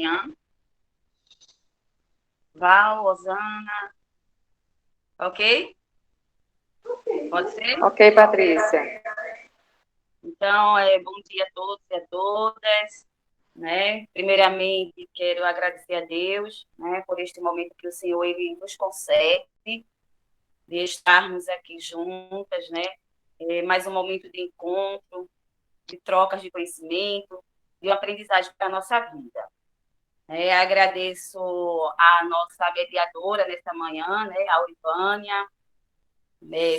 manhã. Val, Osana, ok? Pode ser? Ok, Patrícia. Então, bom dia a todos e a todas, né? Primeiramente, quero agradecer a Deus, né, por este momento que o Senhor ele nos concede de estarmos aqui juntas, né? Mais um momento de encontro, de trocas de conhecimento, de uma aprendizagem para a nossa vida. Agradeço a nossa mediadora nesta manhã, né, a Olivânia.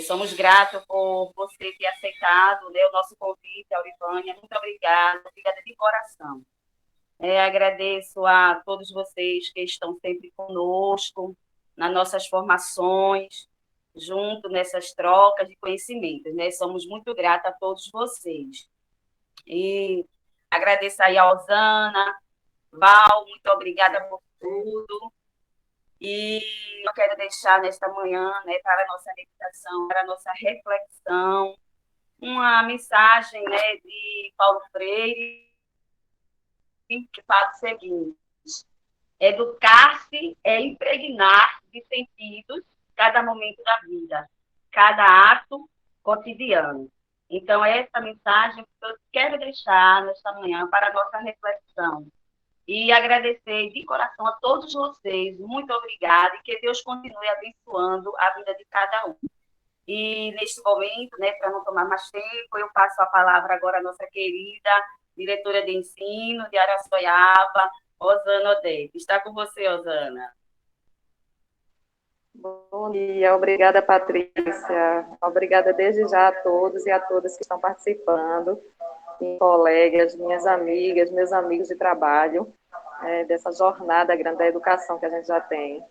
Somos gratos por você ter aceitado, né, o nosso convite, Aurivânia. Muito obrigada de coração. Agradeço a todos vocês que estão sempre conosco, nas nossas formações, junto nessas trocas de conhecimentos. Né? Somos muito gratos a todos vocês. E agradeço aí a Osana, Val, muito obrigada por tudo. E eu quero deixar nesta manhã, né, para a nossa meditação, para a nossa reflexão, uma mensagem, né, de Paulo Freire, que fala o seguinte: educar-se é impregnar de sentidos cada momento da vida, cada ato cotidiano. Então, essa mensagem que eu quero deixar nesta manhã para a nossa reflexão. E agradecer de coração a todos vocês. Muito obrigada e que Deus continue abençoando a vida de cada um. E neste momento, né, para não tomar mais tempo, eu passo a palavra agora à nossa querida diretora de ensino de Araçoiaba, Osana Odete. Está com você, Osana. Bom dia, obrigada, Patrícia. Obrigada desde já a todos e a todas que estão participando, minhas colegas, minhas amigas, meus amigos de trabalho, dessa jornada grande da educação que a gente já tem.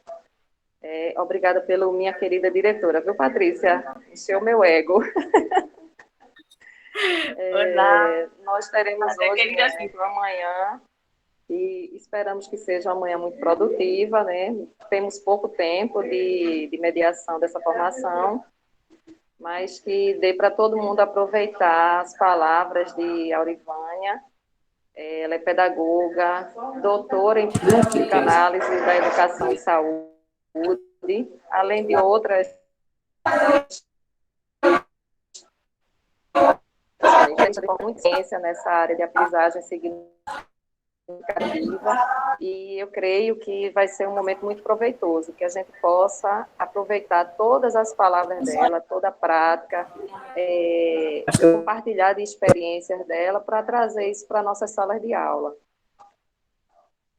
Obrigada pela minha querida diretora, viu, Patrícia? Encheu meu ego. Olá, Nós teremos hoje querida uma manhã e esperamos que seja uma manhã muito produtiva, né? Temos pouco tempo de mediação dessa formação, mas que dê para todo mundo aproveitar as palavras de Aurivânia. Ela é pedagoga, doutora em psicanálise da educação e saúde, além de outras com muita ciência nessa área de aprendizagem significativa, e eu creio que vai ser um momento muito proveitoso, que a gente possa aproveitar todas as palavras dela, toda a prática, compartilhar de experiências dela para trazer isso para nossas salas de aula.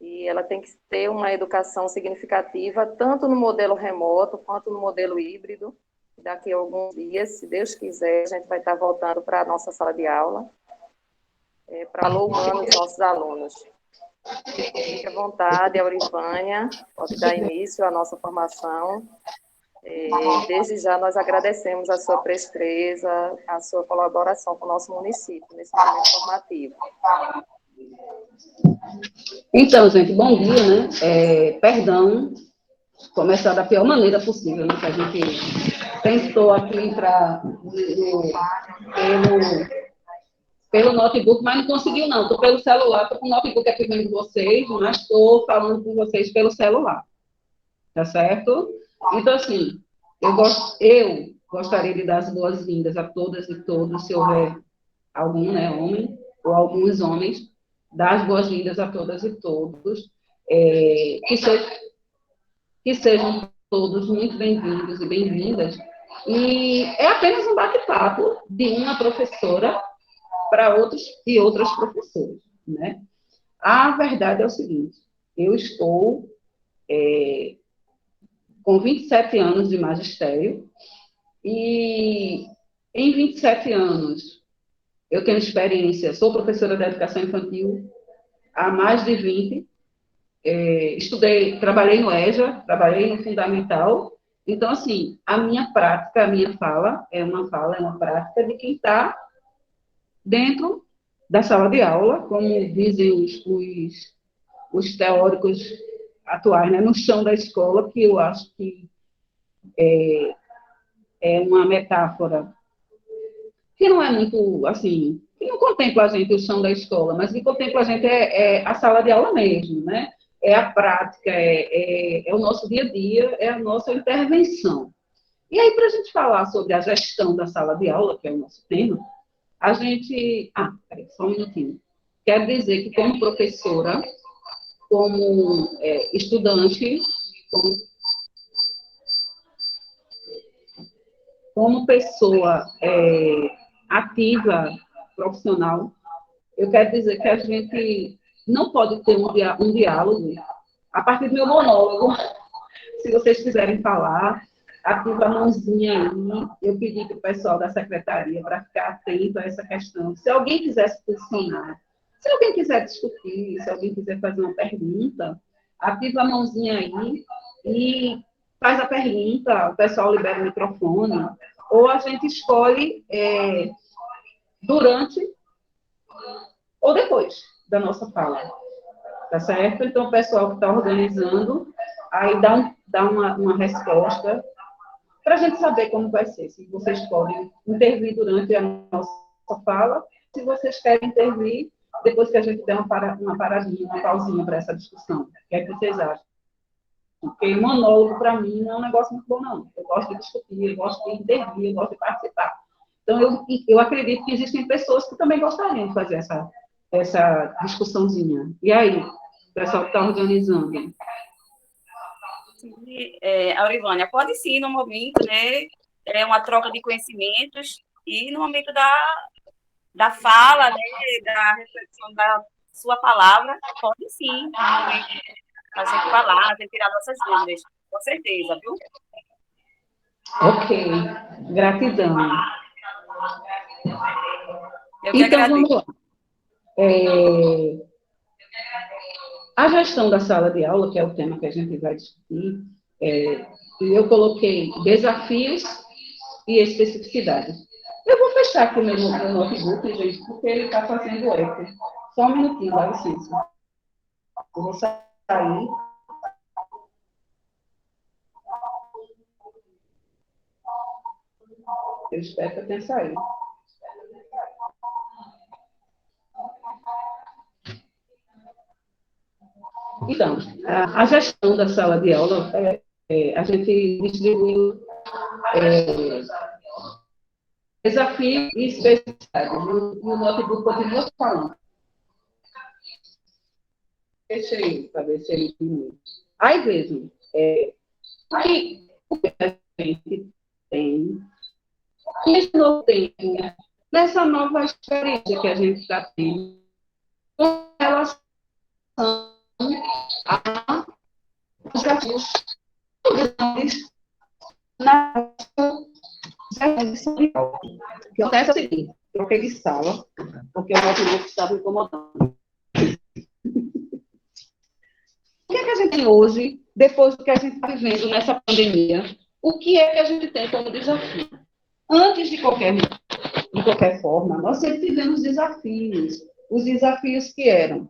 E ela tem que ter uma educação significativa, tanto no modelo remoto quanto no modelo híbrido. Daqui a alguns dias, se Deus quiser, a gente vai estar voltando para a nossa sala de aula, para o humano dos nossos alunos. Fique à vontade, Aurivânia, pode dar início à nossa formação. Desde já nós agradecemos a sua presteza, a sua colaboração com o nosso município nesse momento formativo. Então, gente, bom dia, né? Perdão, começar da pior maneira possível, né? Que a gente tentou aqui entrar pelo notebook, mas não conseguiu, não. Estou pelo celular, estou com o notebook aqui vendo vocês, mas estou falando com vocês pelo celular. Tá certo? Então, assim, eu gostaria de dar as boas-vindas a todas e todos, se houver algum, né, homem, ou alguns homens, dar as boas-vindas a todas e todos, que sejam todos muito bem-vindos e bem-vindas. E é apenas um bate-papo de uma professora para outros e outras professoras, né? A verdade é o seguinte: eu estou com 27 anos de magistério e em 27 anos eu tenho experiência, sou professora de educação infantil há mais de 20, estudei, trabalhei no EJA, trabalhei no Fundamental. Então, assim, a minha prática, a minha fala, é uma prática de quem está dentro da sala de aula, como dizem os teóricos atuais, né, no chão da escola, que eu acho que é uma metáfora que não é muito, assim, que não contempla a gente o chão da escola, mas que contempla a gente é a sala de aula mesmo, né? É a prática, é o nosso dia a dia, é a nossa intervenção. E aí, para a gente falar sobre a gestão da sala de aula, que é o nosso tema, a gente... peraí, só um minutinho. Quero dizer que, como professora, como estudante, como pessoa ativa, profissional, eu quero dizer que a gente não pode ter um diálogo a partir do meu monólogo. Se vocês quiserem falar, ativa a mãozinha aí. Eu pedi para o pessoal da secretaria para ficar atento a essa questão. Se alguém quiser se posicionar, se alguém quiser discutir, se alguém quiser fazer uma pergunta, ativa a mãozinha aí e faz a pergunta, o pessoal libera o microfone, ou a gente escolhe durante ou depois da nossa fala. Tá certo? Então, o pessoal que está organizando, aí dá uma resposta para a gente saber como vai ser. Se vocês podem intervir durante a nossa fala, se vocês querem intervir depois que a gente der uma paradinha, uma pausinha para essa discussão. O que é que vocês acham? Porque monólogo, para mim, não é um negócio muito bom, não. Eu gosto de discutir, eu gosto de intervir, eu gosto de participar. Então, eu acredito que existem pessoas que também gostariam de fazer essa discussãozinha. E aí, o pessoal que está organizando? Aurivânia, pode sim, no momento, né? É uma troca de conhecimentos e no momento da fala, né? Da reflexão da sua palavra, pode sim, no momento a gente falar, a gente tirar nossas dúvidas, com certeza, viu? Ok, gratidão. Eu que Então, agradeço. vamos lá. A gestão da sala de aula, que é o tema que a gente vai discutir, eu coloquei desafios e especificidades. Eu vou fechar aqui o meu notebook, gente, porque ele está fazendo eco. Só um minutinho, dá licença. Eu vou sair. Eu espero que eu tenha saído. Então, a gestão da sala de aula, a gente distribuiu desafio e especificidade. E o notebook continua falando. Fechei para ver se ele diminui. Aí, vejam, o que a gente tem nesse novo tempo, nessa nova experiência que a gente está tendo, com relação a desafios na gestão de aula. O que acontece é o seguinte, eu troquei de sala, porque o notebook estava incomodando. O que é que a gente tem hoje, depois do que a gente está vivendo nessa pandemia? O que é que a gente tem como desafio? Antes de qualquer forma, nós sempre tivemos desafios. Os desafios que eram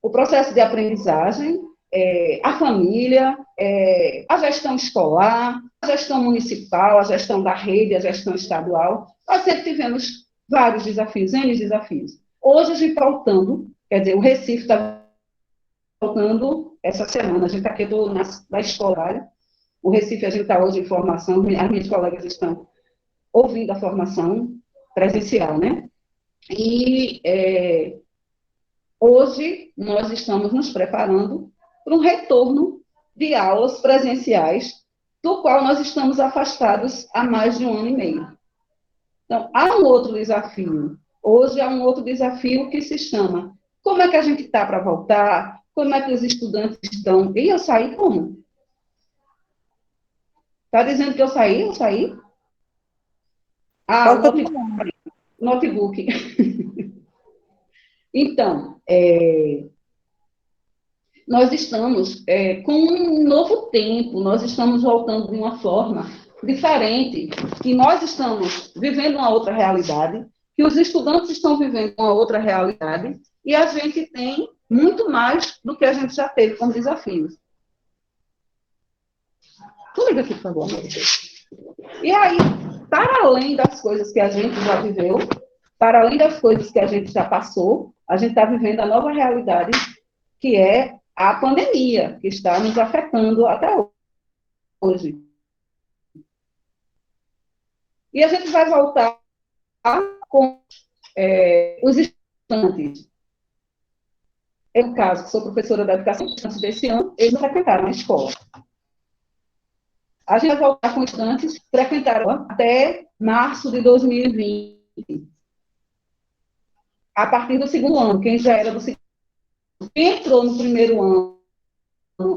o processo de aprendizagem, a família, a gestão escolar, a gestão municipal, a gestão da rede, a gestão estadual. Nós sempre tivemos vários desafios, N desafios. Hoje a gente está voltando, quer dizer, o Recife está voltando essa semana, a gente está aqui na escola. O Recife, a gente está hoje em formação, as minhas colegas estão ouvindo a formação presencial, né? E hoje nós estamos nos preparando para um retorno de aulas presenciais, do qual nós estamos afastados há mais de 1 ano e meio. Então, há um outro desafio. Hoje há um outro desafio que se chama: como é que a gente está para voltar? Como é que os estudantes estão? E eu saí como? Está dizendo que eu saí? Eu saí? Notebook. Então, nós estamos com um novo tempo, nós estamos voltando de uma forma diferente, que nós estamos vivendo uma outra realidade, que os estudantes estão vivendo uma outra realidade, e a gente tem muito mais do que a gente já teve como desafios. Tu liga aqui, por favor. E aí, para além das coisas que a gente já viveu, para além das coisas que a gente já passou, a gente está vivendo a nova realidade, que é a pandemia, que está nos afetando até hoje. E a gente vai voltar com os estudantes. No caso, sou professora da educação, antes desse ano, eles não frequentaram a escola. A gente vai voltar com estudantes que frequentaram até março de 2020. A partir do segundo ano, quem já era do segundo ano, entrou no primeiro ano,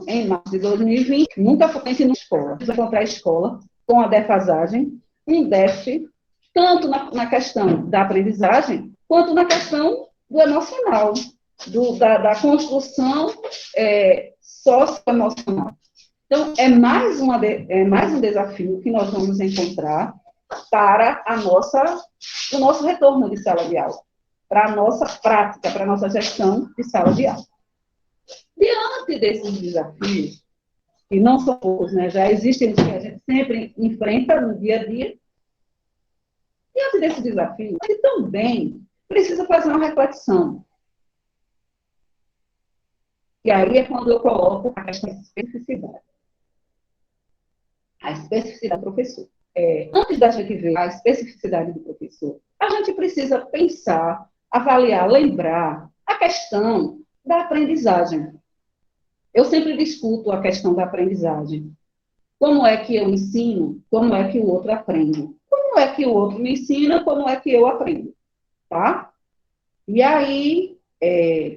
em março de 2020, nunca foi na escola. Vai encontrar a escola com a defasagem, um déficit, tanto na questão da aprendizagem, quanto na questão do emocional, da construção socioemocional. Então, é mais um desafio que nós vamos encontrar para o nosso retorno de sala de aula, para a nossa prática, para a nossa gestão de sala de aula. Diante desses desafios, que não são poucos, né, já existem que a gente sempre enfrenta no dia a dia, diante desse desafio, a gente também precisa fazer uma reflexão. E aí é quando eu coloco a questão de especificidade. A especificidade do professor. Antes da gente ver a especificidade do professor, a gente precisa pensar, avaliar, lembrar a questão da aprendizagem. Eu sempre discuto a questão da aprendizagem. Como é que eu ensino? Como é que o outro aprende? Como é que o outro me ensina? Como é que eu aprendo? Tá? E aí,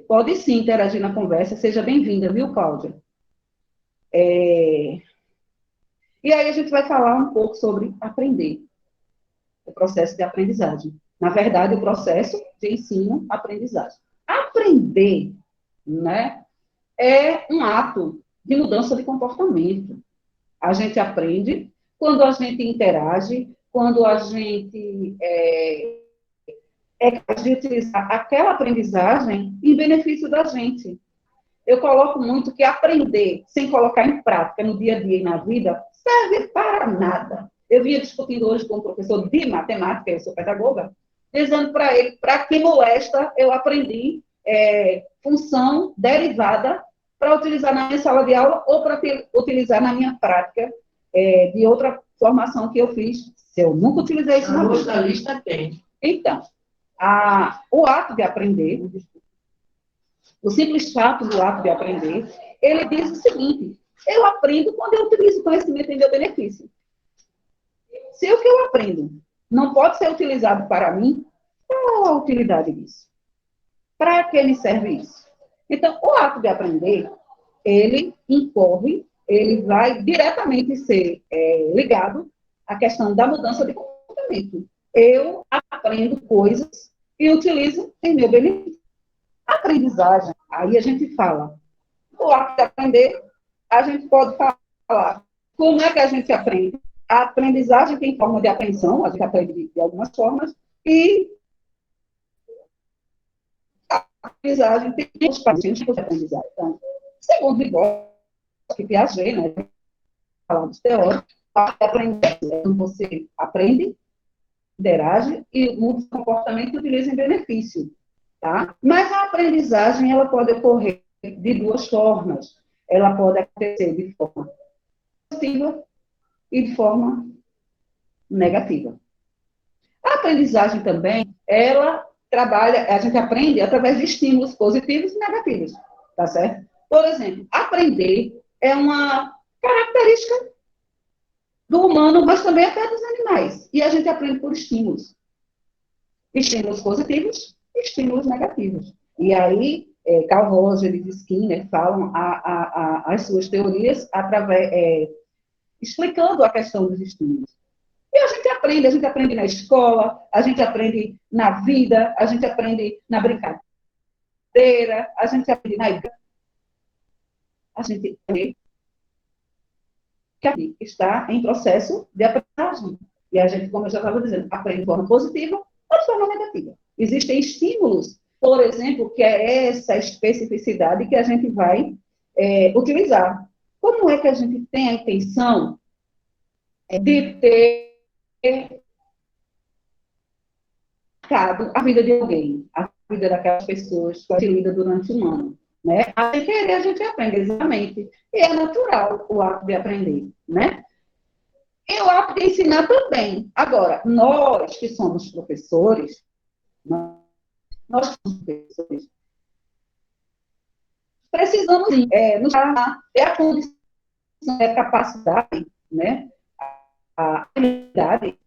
pode sim interagir na conversa. Seja bem-vinda, viu, Cláudia? E aí a gente vai falar um pouco sobre aprender, o processo de aprendizagem. Na verdade, o processo de ensino-aprendizagem. Aprender, né, é um ato de mudança de comportamento. A gente aprende quando a gente interage, quando a gente utilizar aquela aprendizagem em benefício da gente. Eu coloco muito que aprender sem colocar em prática no dia a dia e na vida serve para nada. Eu vinha discutindo hoje com um professor de matemática, eu sou pedagoga, dizendo para ele, para que molesta, eu aprendi função derivada para utilizar na minha sala de aula ou para utilizar na minha prática de outra formação que eu fiz. Se eu nunca utilizei isso na vida. Lista tem. Então, o ato de aprender, o simples fato do ato de aprender, ele diz o seguinte: eu aprendo quando eu utilizo o conhecimento em meu benefício. Se o que eu aprendo não pode ser utilizado para mim, qual a utilidade disso? Para que me serve isso? Então, o ato de aprender, ele incorre, ele vai diretamente ser ligado à questão da mudança de comportamento. Eu aprendo coisas e utilizo em meu benefício. Aprendizagem, aí a gente fala, o ato de aprender, a gente pode falar como é que a gente aprende. A aprendizagem tem forma de apreensão, a gente aprende de algumas formas, e a aprendizagem tem os tipos de aprendizagem. Então, segundo Vygotsky, Piaget, né, falar dos teóricos, aprender, você aprende, interage e muda o comportamento e utiliza em benefício. Tá? Mas a aprendizagem ela pode ocorrer de duas formas. Ela pode acontecer de forma positiva e de forma negativa. A aprendizagem também, ela trabalha, a gente aprende através de estímulos positivos e negativos, tá certo? Por exemplo, aprender é uma característica do humano, mas também até dos animais. E a gente aprende por estímulos. Estímulos positivos e estímulos negativos. E aí, Carl Rogers e Skinner falam as suas teorias explicando a questão dos estímulos. E a gente aprende na escola, a gente aprende na vida, a gente aprende na brincadeira, a gente aprende na igreja. A gente aprende que está em processo de aprendizagem. E a gente, como eu já estava dizendo, aprende de forma positiva ou de forma negativa. Existem estímulos, por exemplo, que é essa especificidade que a gente vai utilizar. Como é que a gente tem a intenção de ter marcado a vida de alguém, a vida daquelas pessoas que a gente lida durante um ano. Né? A querer a gente aprende, exatamente. E é natural o ato de aprender, né? E o ato de ensinar também. Agora, nós que somos professores, nós que somos professores, precisamos, sim, nos dar a condição, a capacidade, né? A habilidade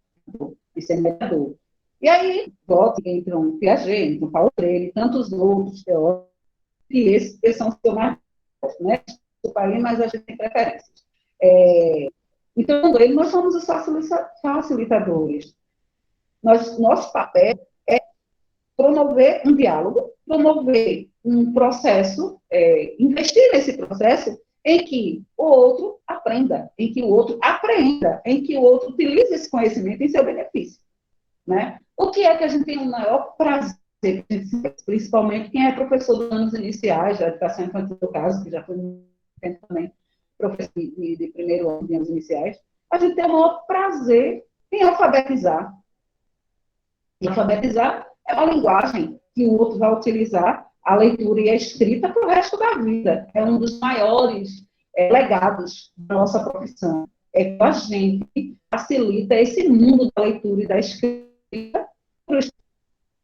de ser mediador. E aí, entram Piaget, entram Paulo Freire, tantos outros teóricos, e esses são os que eu mais gosto, né? Do país, mas a gente tem preferências. Então, nós somos os facilitadores. Nosso papel é promover um diálogo, promover um processo, investir nesse processo em que o outro aprenda, em que o outro apreenda, em que o outro utilize esse conhecimento em seu benefício. Né? O que é que a gente tem o maior prazer, principalmente quem é professor dos anos iniciais, da educação infantil, no caso, que já foi também professor de primeiro ano de anos iniciais, a gente tem o maior prazer em alfabetizar. E alfabetizar é uma linguagem que o outro vai utilizar, a leitura e a escrita, para o resto da vida. É um dos maiores legados da nossa profissão. É que a gente facilita esse mundo da leitura e da escrita.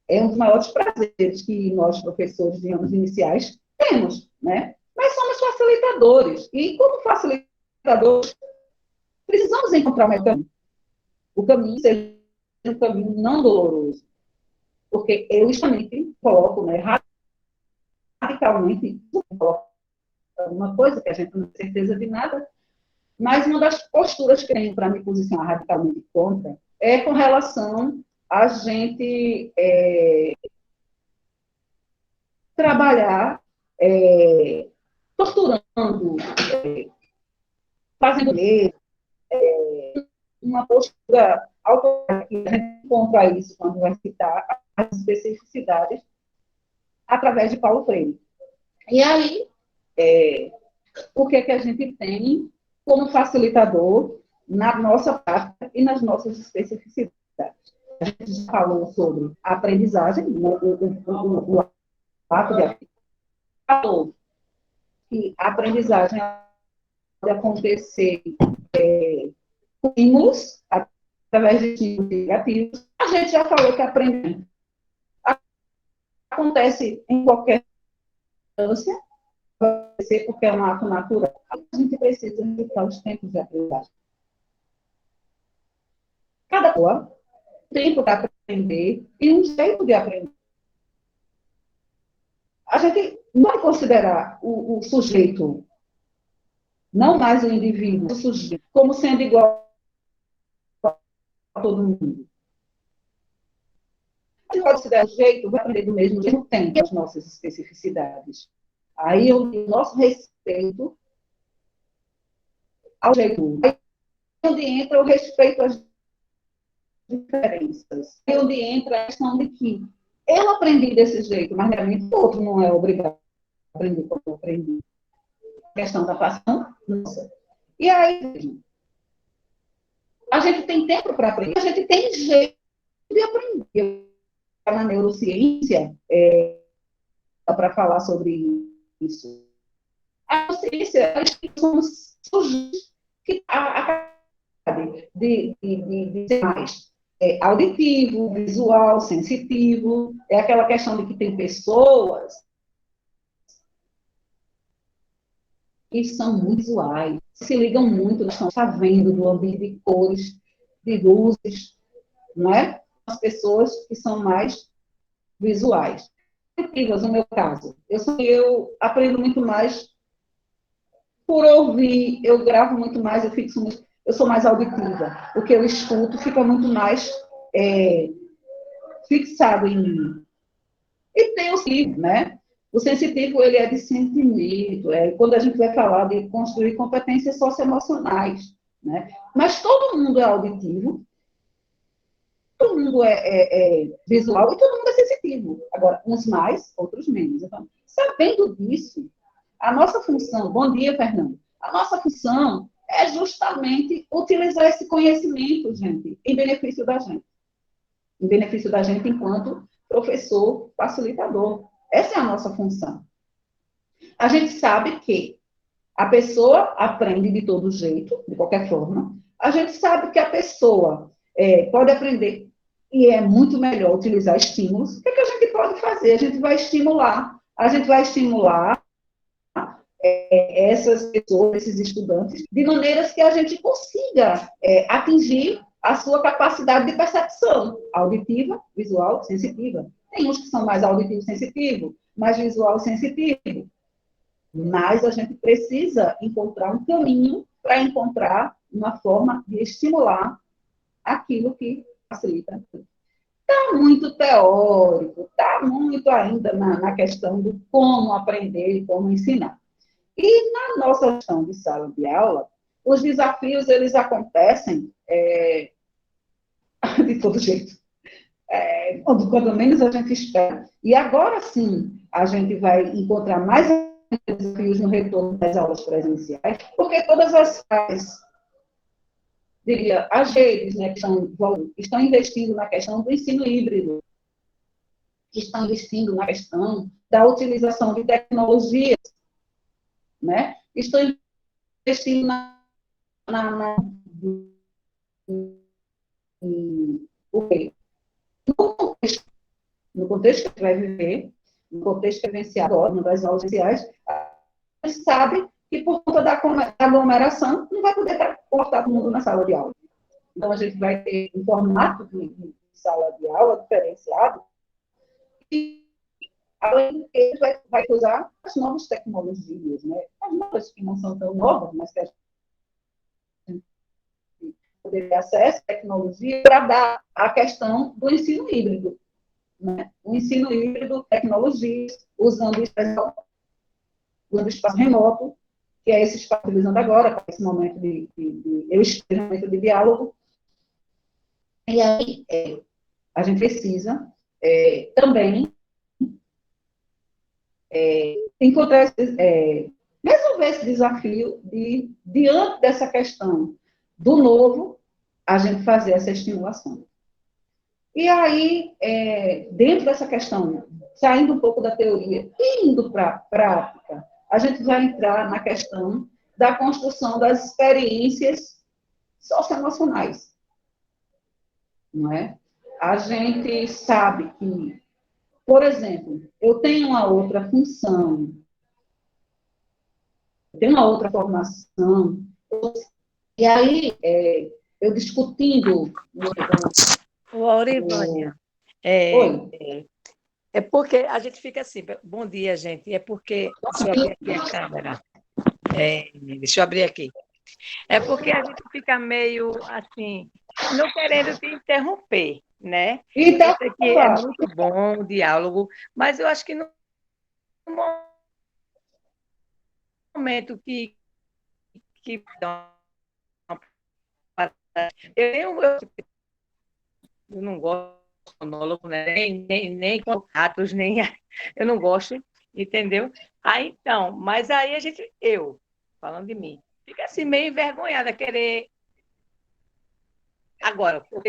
É um dos maiores prazeres que nós, professores de anos iniciais, temos, né? Mas somos facilitadores. E, como facilitadores, precisamos encontrar o caminho. O caminho seja um caminho não doloroso. Porque eu, justamente, coloco, né, radicalmente, uma coisa que a gente não tem certeza de nada, mas uma das posturas que tenho para me posicionar radicalmente contra é com relação a gente trabalhar torturando, fazendo medo, uma postura autoritária. A gente encontra isso quando vai citar as especificidades através de Paulo Freire. E aí, o que é que a gente tem como facilitador na nossa prática e nas nossas especificidades? A gente já falou sobre a aprendizagem, o ato de aprendizagem. Falou que a aprendizagem pode acontecer com estímulos, através de estímulos negativos. A gente já falou que a aprendizagem acontece em qualquer instância, porque é um ato natural. A gente precisa respeitar os tempos de aprendizagem. Cada pessoa tem tempo para aprender e um jeito de aprender. A gente não pode considerar o sujeito, não mais o indivíduo, o sujeito, como sendo igual a todo mundo. A gente pode considerar o sujeito, vai aprender do mesmo jeito, tem as nossas especificidades. Aí o nosso respeito ao jeito. Aí onde entra o respeito às diferenças. Aí onde entra a questão de que eu aprendi desse jeito, mas realmente o outro não é obrigado a aprender como eu aprendi. A questão da paixão, nossa. E aí, a gente tem tempo para aprender, a gente tem jeito de aprender. Na neurociência, para falar sobre isso. A neurociência, somos sujeitos que de ser mais auditivo, visual, sensitivo. É aquela questão de que tem pessoas que são muito visuais, se ligam muito, estão vendo do ambiente de cores, de luzes, não é? As pessoas que são mais visuais. No meu caso, eu aprendo muito mais por ouvir, eu gravo muito mais, eu sou mais auditiva. O que eu escuto fica muito mais fixado em mim. E tem o sensitivo, né? O sensitivo, ele é de sentimento, quando a gente vai falar de construir competências socioemocionais, né? Mas todo mundo é auditivo, todo mundo é visual e todo mundo é sensitivo. Agora, uns mais, outros menos. Então, sabendo disso, a nossa função... Bom dia, Fernando. A nossa função é justamente utilizar esse conhecimento, gente, em benefício da gente. Em benefício da gente enquanto professor facilitador. Essa é a nossa função. A gente sabe que a pessoa aprende de todo jeito, de qualquer forma. A gente sabe que a pessoa pode aprender e é muito melhor utilizar estímulos. O que, é que a gente pode fazer? A gente vai estimular. A gente vai estimular essas pessoas, esses estudantes, de maneiras que a gente consiga atingir a sua capacidade de percepção auditiva, visual, sensitiva. Tem uns que são mais auditivos sensitivos, mais visual sensitivo. Mas a gente precisa encontrar um caminho para encontrar uma forma de estimular aquilo que facilita. Está muito teórico, está muito ainda na questão do como aprender e como ensinar. E na nossa gestão de sala de aula, os desafios, eles acontecem de todo jeito. Quando menos a gente espera. E agora sim, a gente vai encontrar mais desafios no retorno das aulas presenciais, porque todas as redes, né, que estão investindo na questão do ensino híbrido, que estão investindo na questão da utilização de tecnologias, né? Estão investindo no contexto que a gente vai viver, no contexto vivenciado agora, das aulas presenciais, a gente sabe que por conta da aglomeração não vai poder cortar todo mundo na sala de aula. Então, a gente vai ter um formato de sala de aula diferenciado e, além de que, vai usar as novas tecnologias, né? As novas que não são tão novas, mas que a gente poder ter acesso à tecnologia para dar a questão do ensino híbrido. Né? O ensino híbrido, tecnologias, usando o espaço remoto, que é esse espaço utilizando agora, para esse momento de diálogo. E aí, a gente precisa também encontrar, resolver esse desafio diante dessa questão do novo, a gente fazer essa estimulação. E aí, dentro dessa questão, saindo um pouco da teoria e indo para a prática, a gente vai entrar na questão da construção das experiências socioemocionais. Não é? A gente sabe que, por exemplo, eu tenho uma outra função, eu tenho uma outra formação, e aí, eu discutindo... Ô, Aurivânia, Oi. é porque a gente fica assim, bom dia, gente, é porque, deixa eu abrir aqui a câmera, deixa eu abrir aqui, é porque a gente fica meio assim, não querendo te interromper, né? Então, Eu sei que é muito bom o diálogo, mas eu acho que no momento que eu não gosto de monólogo, né? nem com ratos, nem eu não gosto, entendeu? Aí então, mas aí a gente, falando de mim, fica assim meio envergonhada, querer. Agora, o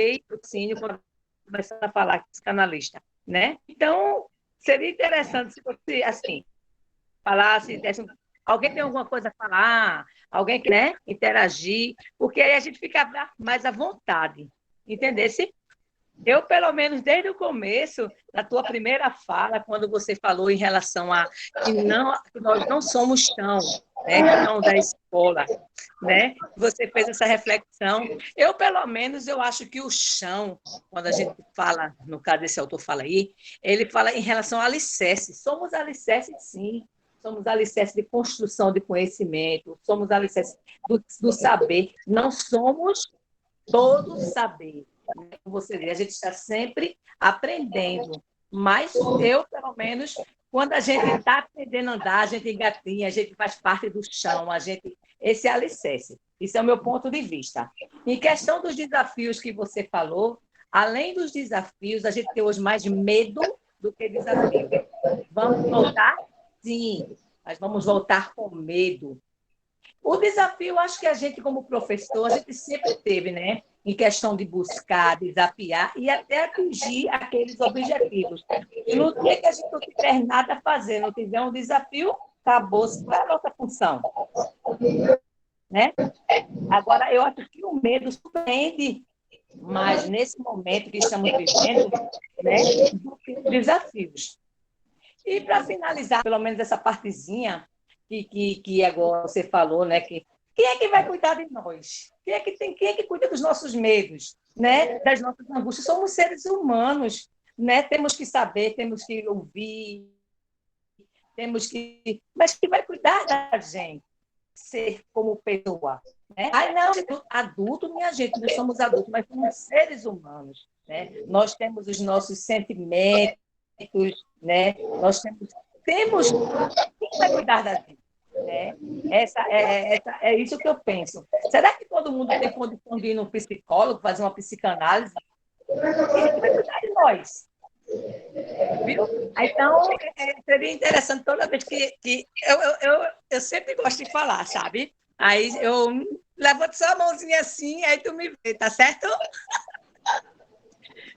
cínio quando começar a falar com psicanalista, né? Então, seria interessante se você, assim, falasse, alguém tem alguma coisa a falar, alguém quer, né, interagir, porque aí a gente fica mais à vontade, entendesse? Eu, pelo menos, desde o começo, da tua primeira fala, quando você falou em relação a que nós não somos chão, né, chão da escola, né? Você fez essa reflexão. Eu, pelo menos, eu acho que o chão, quando a gente fala, no caso desse autor fala aí, ele fala em relação ao alicerce. Somos alicerce, sim. Somos alicerce de construção de conhecimento, somos alicerce do saber. Não somos todo saber. Como você diz, a gente está sempre aprendendo. Mas eu, pelo menos, quando a gente está aprendendo a andar, a gente engatinha, a gente faz parte do chão, esse é alicerce. Isso é o meu ponto de vista. Em questão dos desafios que você falou, além dos desafios, a gente tem hoje mais medo do que desafio. Vamos voltar? Sim, mas vamos voltar com medo. O desafio, acho que a gente, como professor, a gente sempre teve, né? Em questão de buscar, desafiar e até atingir aqueles objetivos. E no dia que a gente não tiver nada a fazer, não tiver um desafio, acabou-se. Qual é a nossa função? Né? Agora, eu acho que o medo surpreende, mas nesse momento que estamos vivendo, né, desafios. E para finalizar, pelo menos essa partezinha que agora você falou, né, que quem é que vai cuidar de nós? Quem é que cuida dos nossos medos, né, das nossas angústias? Somos seres humanos, né? Temos que saber, temos que ouvir, mas quem vai cuidar da gente? Ser como pessoa. Né? Ai, não, adulto, minha gente, nós somos adultos, mas somos seres humanos. Né? Nós temos os nossos sentimentos, né? Nós temos quem vai cuidar da gente. Né? É isso que eu penso. Será que todo mundo tem condição de ir no psicólogo, fazer uma psicanálise? Quem é que vai cuidar de nós? Viu? Então, seria interessante toda vez que eu sempre gosto de falar, sabe? Aí eu levanto só a mãozinha assim, aí tu me vê, tá certo?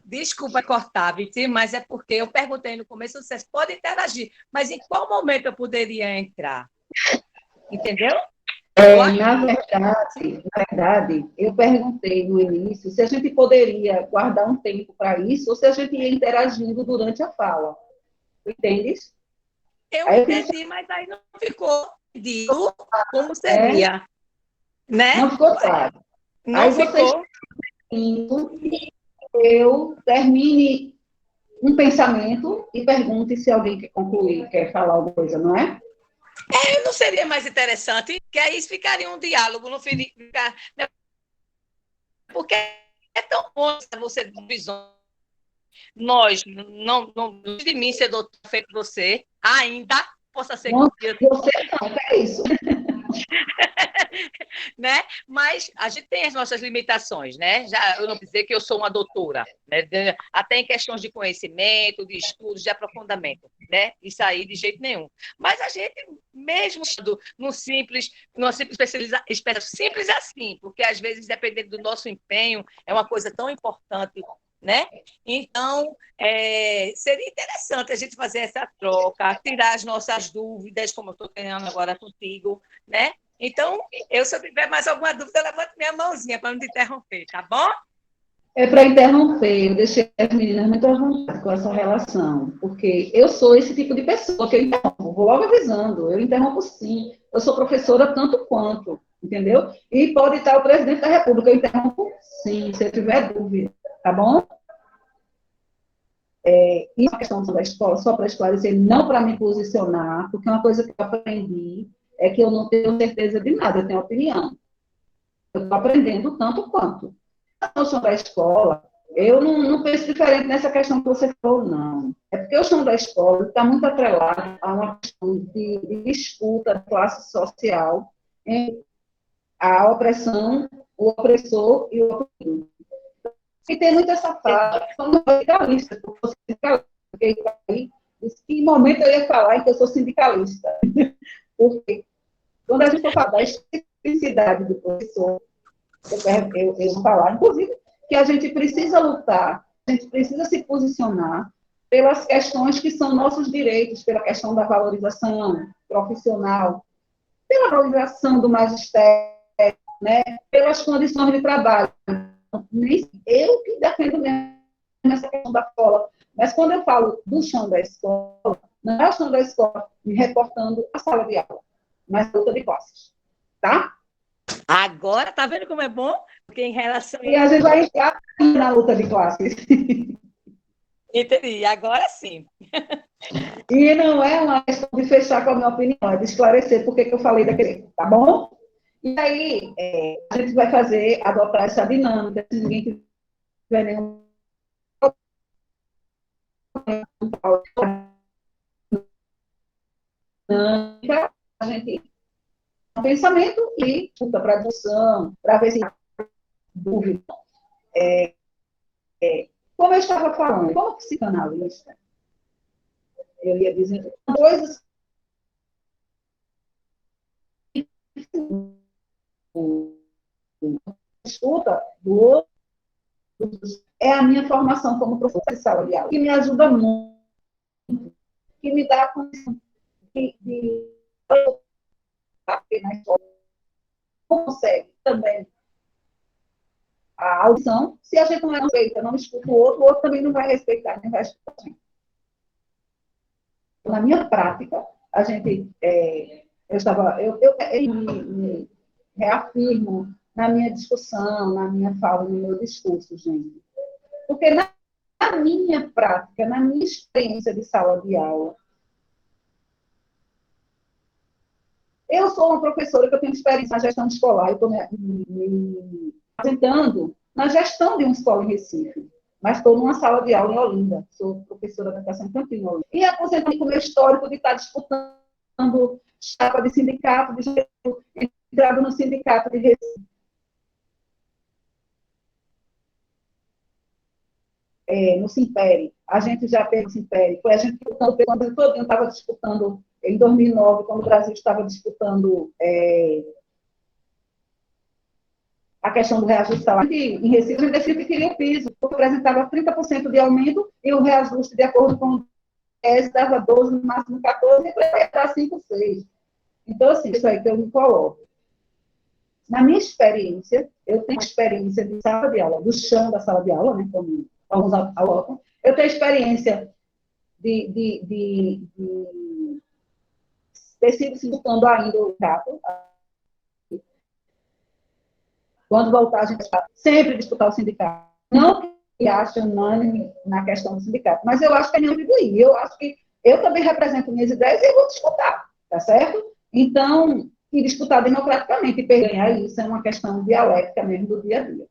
Desculpa cortar, Vicky, mas é porque eu perguntei no começo, vocês podem interagir, mas em qual momento eu poderia entrar? Entendeu? Na verdade, eu perguntei no início se a gente poderia guardar um tempo para isso ou se a gente ia interagindo durante a fala. Entendes? Eu Aí entendi, mas aí não ficou dito como é, seria, né? não ficou claro. Não Aí vocês ficou. eu termine um pensamento e pergunte se alguém quer concluir, quer falar alguma coisa, não é? Não seria mais interessante? Que aí ficaria um diálogo, não ficar. Porque é tão bom você visões. Nós, não de mim ser doutor feito você, ainda possa ser Não, que você não, é isso. né? Mas a gente tem as nossas limitações, né? Já eu não dizer que eu sou uma doutora, né? Até em questões de conhecimento, de estudos, de aprofundamento, né? Isso aí de jeito nenhum. Mas a gente mesmo numa simples simples assim, porque às vezes dependendo do nosso empenho é uma coisa tão importante, né? Então, seria interessante a gente fazer essa troca, tirar as nossas dúvidas, como eu estou tendo agora contigo, né? Então, se eu tiver mais alguma dúvida, eu levanto minha mãozinha para não te interromper, tá bom? É para interromper, eu deixei as meninas muito à vontade com essa relação, porque eu sou esse tipo de pessoa que eu interrompo, vou logo avisando, eu interrompo sim, eu sou professora tanto quanto, entendeu? E pode estar o presidente da República, eu interrompo sim, se eu tiver dúvida, tá bom? E a questão da escola, só para esclarecer, não para me posicionar, porque uma coisa que eu aprendi é que eu não tenho certeza de nada, eu tenho opinião. Eu estou aprendendo tanto quanto. A noção da escola, eu não penso diferente nessa questão que você falou, não. É porque o chão da escola está muito atrelado a uma questão de disputa da classe social, a opressão, o opressor e o oprimido. E tem muito essa fala, eu sou sindicalista, eu sou sindicalista, porque aí, em momento eu ia falar que eu sou sindicalista. Porque quando a gente for falar da especificidade do professor, eu vou falar, inclusive, que a gente precisa lutar, a gente precisa se posicionar pelas questões que são nossos direitos, pela questão da valorização profissional, pela valorização do magistério, né, pelas condições de trabalho. Eu que defendo mesmo essa questão da escola, mas quando eu falo do chão da escola, não é o chão da escola me reportando a sala de aula, mas a luta de classes, tá? Agora, tá vendo como é bom? Porque em relação E a gente vai entrar na luta de classes. Entendi, agora sim. E não é uma questão de fechar com a minha opinião, é de esclarecer por que eu falei daquele, tá bom? E aí, a gente vai adotar essa dinâmica, se ninguém tiver nenhum dinâmica, a gente um pensamento e puta para discussão, para ver se há dúvida. Como eu estava falando, como psicanalista, eu ia dizer coisas escuta do outro é a minha formação como professora de sala de aula, que me ajuda muito, que me dá a condição de na escola. Consegue também a audição, se a gente não respeita, não escuta o outro também não vai respeitar, nem vai escutar a gente. Na minha prática, a gente, eu me reafirmo na minha discussão, na minha fala, no meu discurso, gente. Porque na minha prática, na minha experiência de sala de aula, eu sou uma professora que eu tenho experiência na gestão escolar, eu estou me apresentando na gestão de uma escola em Recife, mas estou numa sala de aula em Olinda, sou professora de educação infantil em Olinda. E aposentei com o meu histórico de estar disputando chapa de sindicato, de entrado no sindicato de Recife. No Simpere, a gente já fez o Simpere, foi a gente disputando, quando eu estava disputando, em 2009, quando o Brasil estava disputando a questão do reajuste salarial. Em Recife, a gente decidiu que queria o piso, porque apresentava 30% de aumento e o reajuste, de acordo com o TES, dava 12, no máximo 14, e ia dar 5, 6. Então, assim, isso aí que eu me coloco. Na minha experiência, eu tenho experiência de sala de aula, do chão da sala de aula, né, como alguns colocam. Eu tenho experiência de ter sido disputando ainda o campo. Quando voltar, a gente vai sempre disputar o sindicato. Não que ache unânime na questão do sindicato, mas eu acho que é não atribuir. Eu acho que eu também represento minhas ideias e eu vou disputar, tá certo? Então, e disputar democraticamente e ganhar isso é uma questão dialética mesmo do dia a dia.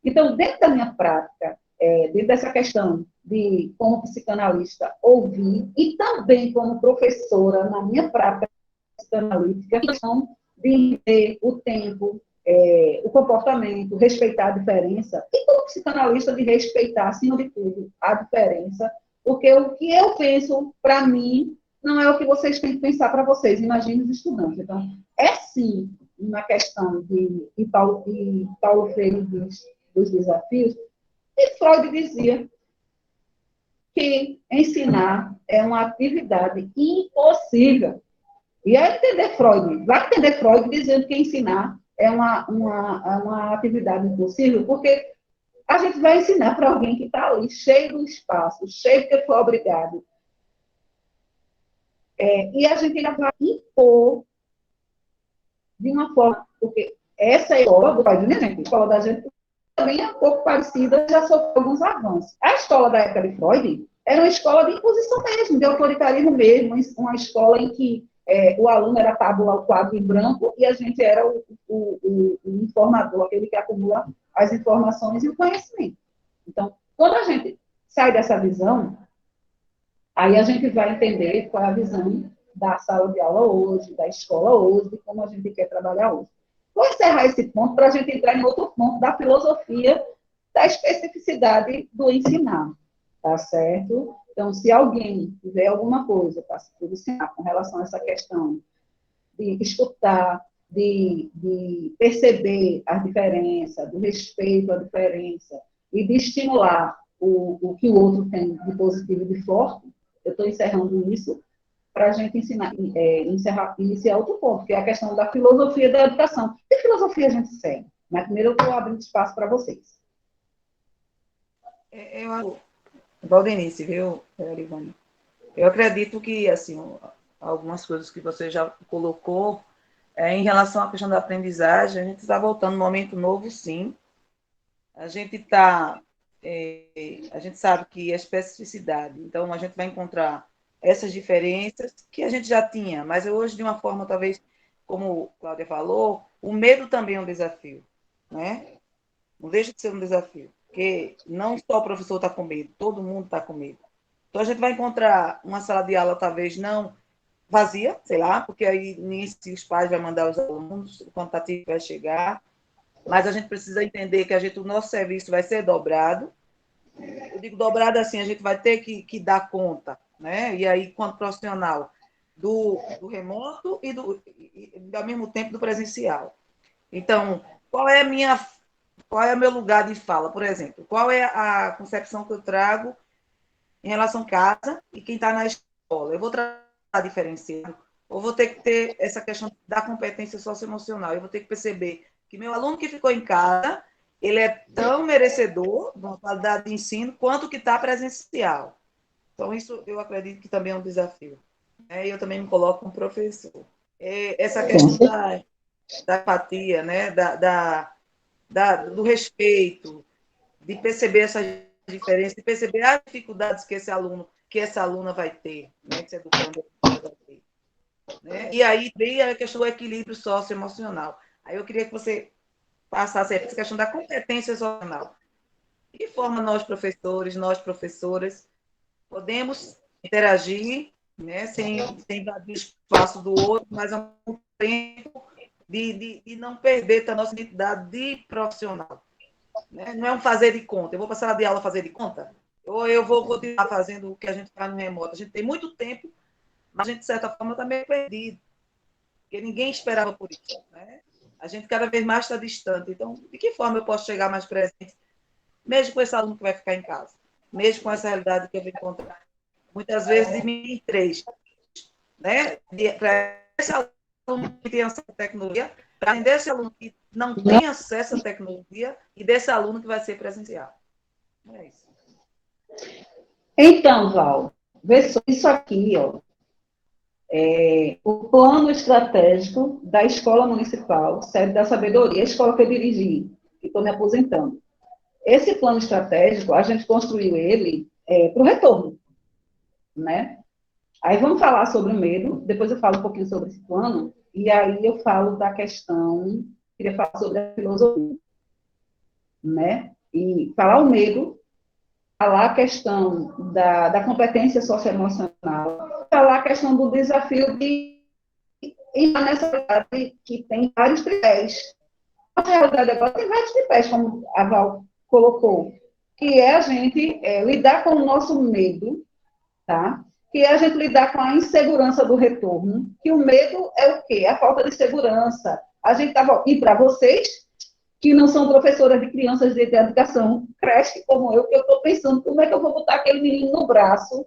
Então, dentro da minha prática, dentro dessa questão de, como psicanalista, ouvir, e também como professora, na minha prática psicanalítica, a questão de entender o tempo, o comportamento, respeitar a diferença, e como psicanalista de respeitar, acima de tudo, a diferença, porque o que eu penso para mim não é o que vocês têm que pensar para vocês, imagine os estudantes. Então, é sim uma questão de Paulo Freire diz, dos desafios, e Freud dizia que ensinar é uma atividade impossível. E aí entender Freud, vai entender Freud dizendo que ensinar é uma atividade impossível, porque a gente vai ensinar para alguém que está ali, cheio do espaço, cheio porque foi obrigado. E a gente ainda vai impor de uma forma, porque essa escola do país, né, gente? A escola da gente também é um pouco parecida, já sofreu alguns avanços. A escola da época de Freud era uma escola de imposição mesmo, de autoritarismo mesmo, uma escola em que o aluno era tábula, o quadro em branco, e a gente era o informador, aquele que acumula as informações e o conhecimento. Então, quando a gente sai dessa visão, aí a gente vai entender qual é a visão da sala de aula hoje, da escola hoje, de como a gente quer trabalhar hoje. Vou encerrar esse ponto para a gente entrar em outro ponto da filosofia da especificidade do ensinar, tá certo? Então, se alguém tiver alguma coisa para se posicionar com relação a essa questão de escutar, de perceber a diferença, do respeito à diferença e de estimular o que o outro tem de positivo e de forte, eu estou encerrando isso para a gente encerrar e iniciar outro ponto, que é a questão da filosofia da educação. Que filosofia a gente segue? Mas primeiro eu estou abrindo espaço para vocês. Valdenice, viu, Ivone? Eu acredito que, assim, algumas coisas que você já colocou, em relação à questão da aprendizagem, a gente está voltando num momento novo, sim. A gente sabe que a especificidade, então a gente vai encontrar essas diferenças que a gente já tinha, mas hoje, de uma forma, talvez, como a Cláudia falou, o medo também é um desafio, né? Não deixa de ser um desafio, porque não só o professor está com medo, todo mundo está com medo. Então, a gente vai encontrar uma sala de aula, talvez, não vazia, sei lá, porque aí nisso os pais vão mandar os alunos, o quantitativo vai chegar, mas a gente precisa entender que o nosso serviço vai ser dobrado. Eu digo dobrado assim, a gente vai ter que dar conta, né? E aí, quanto profissional, do remoto e, ao mesmo tempo, do presencial. Então, qual é o meu lugar de fala, por exemplo? Qual é a concepção que eu trago em relação à casa e quem está na escola? Eu vou tratar diferenciado, ou vou ter que ter essa questão da competência socioemocional? Eu vou ter que perceber que meu aluno que ficou em casa, ele é tão merecedor de uma qualidade de ensino quanto o que está presencial. Então, isso eu acredito que também é um desafio. Eu também me coloco como professor. Essa questão da empatia, né? Do respeito, de perceber essas diferenças, de perceber as dificuldades que essa aluna vai ter, né? Que esse educando vai ter. Né? E aí vem a questão do equilíbrio socioemocional. Aí eu queria que você passasse essa questão da competência socioemocional. De que forma nós, professores, nós, professoras, podemos interagir, né, sem invadir o espaço do outro, mas ao mesmo tempo de não perder a nossa identidade de profissional. Né? Não é um fazer de conta. Eu vou passar de aula a fazer de conta? Ou eu vou continuar fazendo o que a gente faz no remoto? A gente tem muito tempo, mas a gente, de certa forma, está meio perdido, porque ninguém esperava por isso. Né? A gente cada vez mais está distante. Então, de que forma eu posso chegar mais presente, mesmo com esse aluno que vai ficar em casa? Mesmo com essa realidade que eu vou encontrar? Muitas vezes dividir em três, né? Para esse aluno que tem acesso à tecnologia, para atender esse aluno que não tem acesso à tecnologia e desse aluno que vai ser presencial. É isso. Então, Val, vê só isso aqui, ó. O plano estratégico da Escola Municipal Sede da Sabedoria, a escola que eu dirigi, que estou me aposentando. Esse plano estratégico, a gente construiu ele para o retorno, né? Aí vamos falar sobre o medo, depois eu falo um pouquinho sobre esse plano, e aí eu falo da questão, queria falar sobre a filosofia, né? E falar o medo, falar a questão da competência socioemocional, falar a questão do desafio de ir nessa realidade que tem vários tripés. A realidade agora tem vários tripés, como a Val colocou, que é a gente lidar com o nosso medo, tá? Que é a gente lidar com a insegurança do retorno, que o medo é o quê? A falta de segurança. A gente e para vocês, que não são professoras de crianças de educação, creche como eu, que eu estou pensando como é que eu vou botar aquele menino no braço,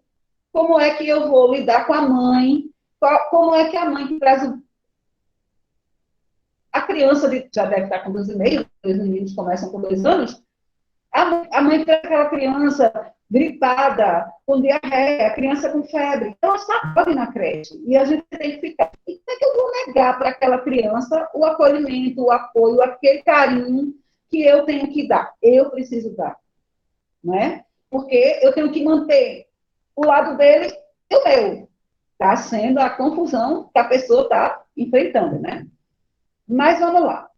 como é que eu vou lidar com a mãe, como é que a mãe que traz a criança já deve estar com 2,5, os meninos começam com 2 anos, a mãe traz aquela criança gripada, com diarreia, a criança com febre. Ela só pode ir na creche. E a gente tem que ficar. E como é que eu vou negar para aquela criança o acolhimento, o apoio, aquele carinho que eu tenho que dar? Eu preciso dar. Não é? Porque eu tenho que manter o lado dele e o meu. Está sendo a confusão que a pessoa está enfrentando, né? Mas vamos lá.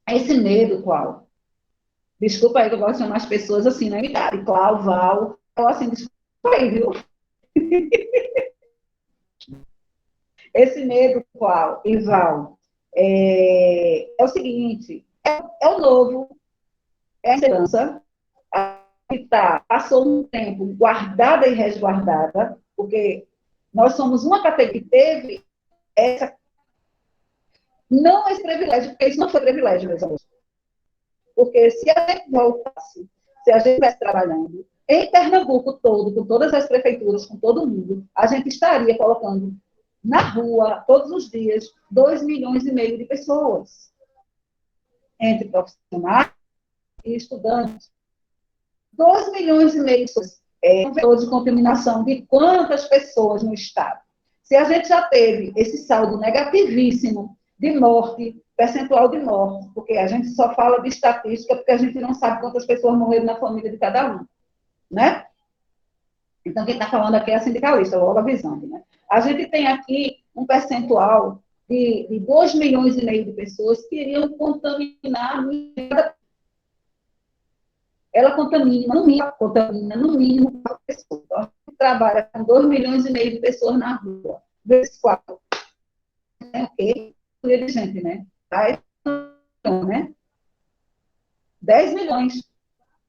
Esse medo, qual? Desculpa aí que eu gosto de chamar as pessoas assim, na idade. Clau, Val. Eu assim, desculpa aí, viu? Esse medo, qual? E Val, o seguinte, é o novo, é a esperança, que passou um tempo guardada e resguardada, porque nós somos uma categoria que teve não esse privilégio, porque isso não foi privilégio, meus amigos. Porque se a gente voltasse, se a gente estivesse trabalhando em Pernambuco todo, com todas as prefeituras, com todo mundo, a gente estaria colocando na rua, todos os dias, 2,5 milhões de pessoas, entre profissionais e estudantes. 2,5 milhões de pessoas. É um vetor de contaminação de quantas pessoas no estado? Se a gente já teve esse saldo negativíssimo de morte, percentual de morte, porque a gente só fala de estatística porque a gente não sabe quantas pessoas morreram na família de cada um, né? Então, quem está falando aqui é a sindicalista, logo avisando, né? A gente tem aqui um percentual de 2,5 milhões de pessoas que iriam contaminar. Ela contamina no mínimo 4 pessoas. Então, a gente trabalha com 2,5 milhões de pessoas na rua. Vezes 4. É ok? De gente, né? Tá? Então, né? 10 milhões.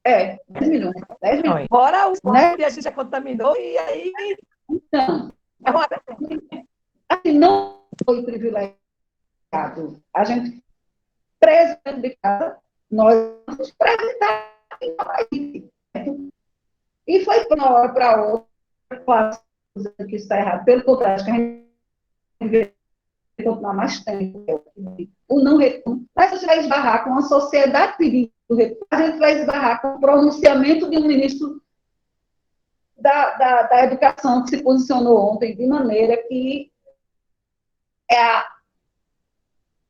10 milhões. 10 milhões. Fora os né? que a gente já contaminou, e aí. Então, assim, não foi privilegiado. A gente, preso dentro de casa, nós nos apresentamos e foi para uma hora para outra, claro, que isso está errado. Pelo contrário, acho que a gente deveria continuar mais tempo. O não retorno. Mas você vai esbarrar com a sociedade pedindo retorno. A gente vai esbarrar com o pronunciamento de um ministro da Educação que se posicionou ontem de maneira que é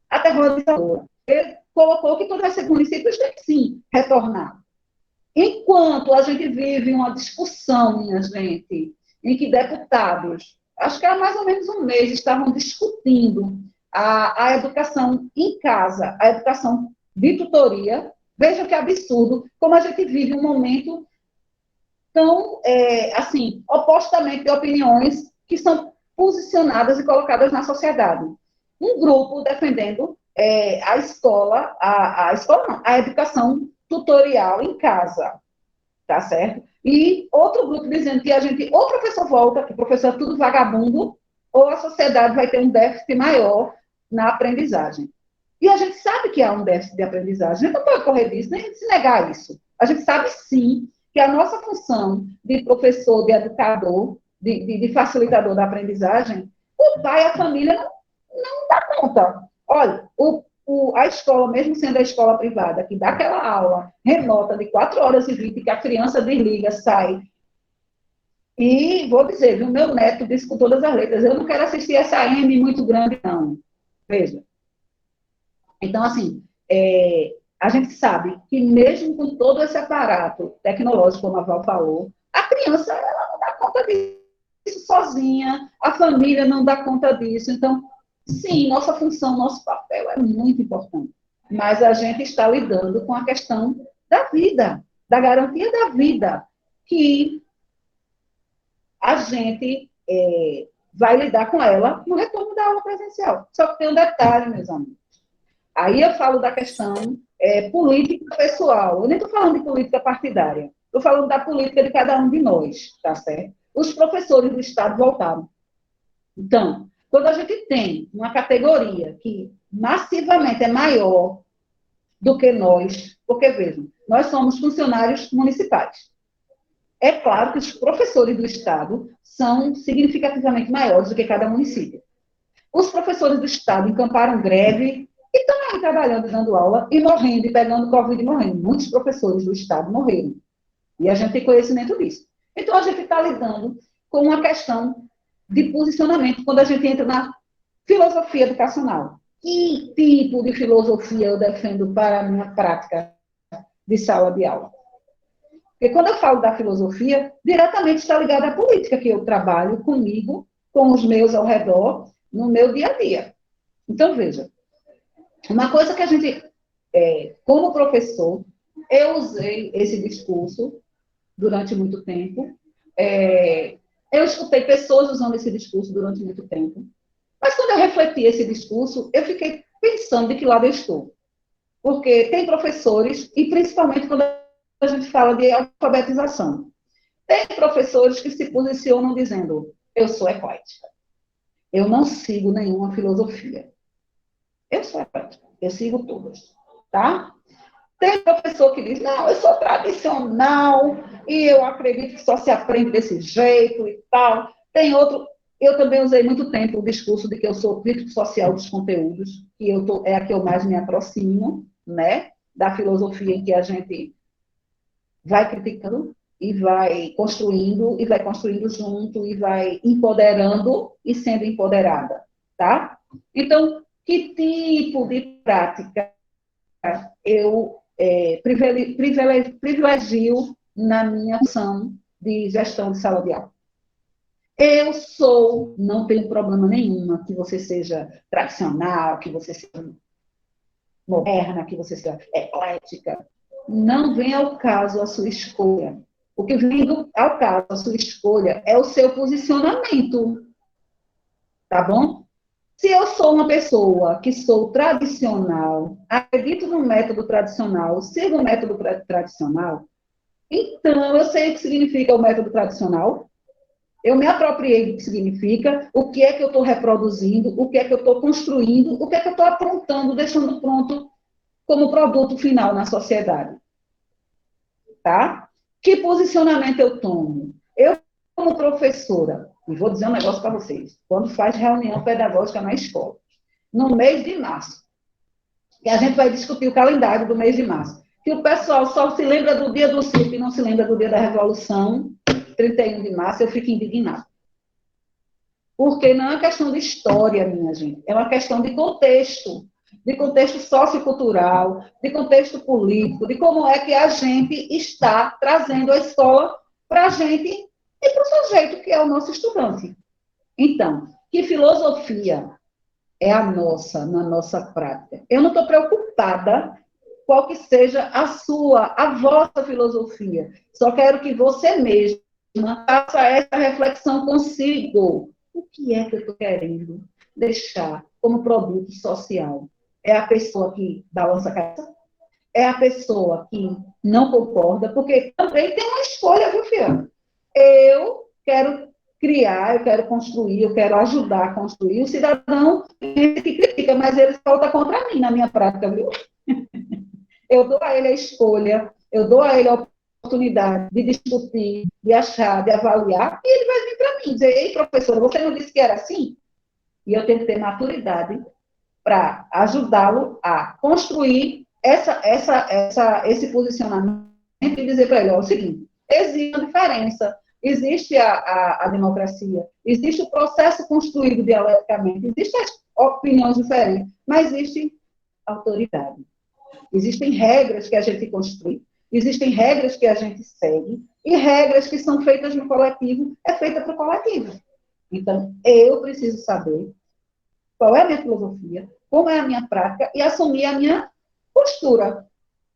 aterrorizadora. Ele colocou que todos esses municípios têm que, sim, retornar. Enquanto a gente vive uma discussão, minha gente, em que deputados, acho que há mais ou menos um mês, estavam discutindo a educação em casa, a educação de tutoria. Veja que absurdo, como a gente vive um momento tão, assim, opostamente de opiniões que são posicionadas e colocadas na sociedade. Um grupo defendendo a escola, a escola não, a educação tutorial em casa, tá certo? E outro grupo dizendo que a gente, ou o professor volta, que o professor é tudo vagabundo, ou a sociedade vai ter um déficit maior na aprendizagem. E a gente sabe que há um déficit de aprendizagem, a gente não pode correr disso, nem se negar isso. A gente sabe, sim, que a nossa função de professor, de educador, de facilitador da aprendizagem, o pai, a família não dá conta. Olha, a escola, mesmo sendo a escola privada, que dá aquela aula remota de 4 horas e 20, que a criança desliga, sai. E vou dizer, o meu neto disse com todas as letras, eu não quero assistir essa M muito grande, não. Veja. Então, assim, a gente sabe que mesmo com todo esse aparato tecnológico, como a Val falou, a criança ela não dá conta disso sozinha, a família não dá conta disso. Então, sim, nossa função, nosso papel é muito importante. Mas a gente está lidando com a questão da vida, da garantia da vida, que a gente vai lidar com ela no retorno da aula presencial. Só que tem um detalhe, meus amigos. Aí eu falo da questão política pessoal. Eu nem estou falando de política partidária. Estou falando da política de cada um de nós, tá certo? Os professores do Estado voltaram. Então, quando a gente tem uma categoria que massivamente é maior do que nós, porque, vejam, nós somos funcionários municipais. É claro que os professores do Estado são significativamente maiores do que cada município. Os professores do Estado encamparam greve e estão aí trabalhando, dando aula e morrendo, e pegando Covid e morrendo. Muitos professores do Estado morreram. E a gente tem conhecimento disso. Então, a gente está lidando com uma questão de posicionamento quando a gente entra na filosofia educacional. Que tipo de filosofia eu defendo para a minha prática de sala de aula? Porque quando eu falo da filosofia, diretamente está ligada à política que eu trabalho comigo, com os meus ao redor, no meu dia a dia. Então, veja, uma coisa que a gente, como professor, eu usei esse discurso durante muito tempo, eu escutei pessoas usando esse discurso durante muito tempo, mas quando eu refleti esse discurso, eu fiquei pensando de que lado eu estou. Porque tem professores, e principalmente quando a gente fala de alfabetização, tem professores que se posicionam dizendo, eu sou eclética, eu não sigo nenhuma filosofia. Eu sou eclética, eu sigo todas, tá? Tem professor que diz, não, eu sou tradicional e eu acredito que só se aprende desse jeito e tal. Tem outro, eu também usei muito tempo o discurso de que eu sou crítico social dos conteúdos, que é a que eu mais me aproximo, né, da filosofia em que a gente vai criticando e vai construindo junto, e vai empoderando e sendo empoderada, tá? Então, que tipo de prática eu privilegio na minha função de gestão de sala de aula? Não tenho problema nenhum que você seja tradicional, que você seja moderna, que você seja eclética. Não vem ao caso a sua escolha. O que vem ao caso a sua escolha é o seu posicionamento, tá bom? Se eu sou uma pessoa que sou tradicional, acredito no método tradicional, sigo o método tradicional, então eu sei o que significa o método tradicional, Eu me apropriei do que significa, o que é que eu estou reproduzindo, o que é que eu estou construindo, o que é que eu estou aprontando, deixando pronto como produto final na sociedade. Tá? Que posicionamento eu tomo? Eu, como professora, e vou dizer um negócio para vocês, quando faz reunião pedagógica na escola, no mês de março, que a gente vai discutir o calendário do mês de março, que o pessoal só se lembra do dia do circo e não se lembra do dia da Revolução, 31 de março, eu fico indignada. Porque não é uma questão de história, minha gente, é uma questão de contexto sociocultural, de contexto político, de como é que a gente está trazendo a escola para a gente e para o sujeito, que é o nosso estudante. Então, que filosofia é a nossa, na nossa prática? Eu não estou preocupada qual que seja a vossa filosofia. Só quero que você mesma faça essa reflexão consigo. O que é que eu estou querendo deixar como produto social? É a pessoa que balança a cabeça? É a pessoa que não concorda? Porque também tem uma escolha, viu, filha? Eu quero criar, eu quero construir, eu quero ajudar a construir. O cidadão que critica, mas ele volta contra mim na minha prática, viu? Eu dou a ele a escolha, eu dou a ele a oportunidade de discutir, de achar, de avaliar, e ele vai vir para mim dizer: ei, professora, você não disse que era assim? E eu tenho que ter maturidade para ajudá-lo a construir esse posicionamento e dizer para ele: ó, é o seguinte, existe uma diferença, existe a democracia, existe o processo construído dialeticamente, existem as opiniões diferentes, mas existe autoridade. Existem regras que a gente construi, existem regras que a gente segue, e regras que são feitas no coletivo, é feita para o coletivo. Então, eu preciso saber qual é a minha filosofia, como é a minha prática, e assumir a minha postura,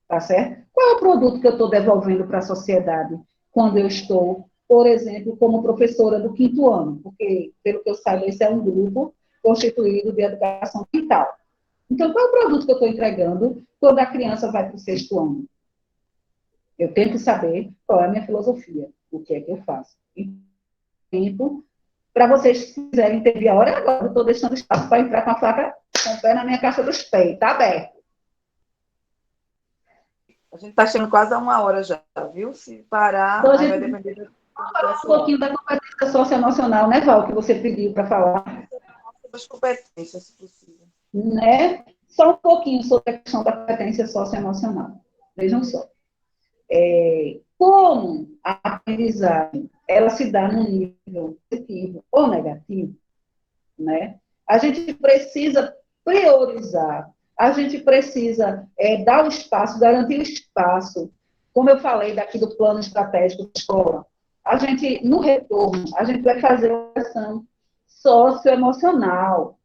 tá certo? Qual é o produto que eu estou devolvendo para a sociedade quando eu estou, por exemplo, como professora do 5º ano? Porque, pelo que eu saiba, esse é um grupo constituído de educação mental. Então, qual é o produto que eu estou entregando quando a criança vai para o 6º ano? Eu tenho que saber qual é a minha filosofia, o que é que eu faço. E tempo, para vocês, se quiserem intervir a hora, agora eu estou deixando espaço para entrar com a faca com o pé na minha caixa dos pés, está aberto. A gente está chegando quase a 1 hora já, viu? Se parar, Então, aí vai depender do falar um pouquinho da competência socioemocional, né, Val, que você pediu para falar. das competências, se possível. Né? Só um pouquinho sobre a questão da competência socioemocional. Vejam só. Como a aprendizagem ela se dá num nível positivo ou negativo, né? A gente precisa priorizar, a gente precisa dar o espaço, garantir o espaço, como eu falei daqui do plano estratégico da escola. A gente, no retorno, a gente vai fazer uma questão socioemocional,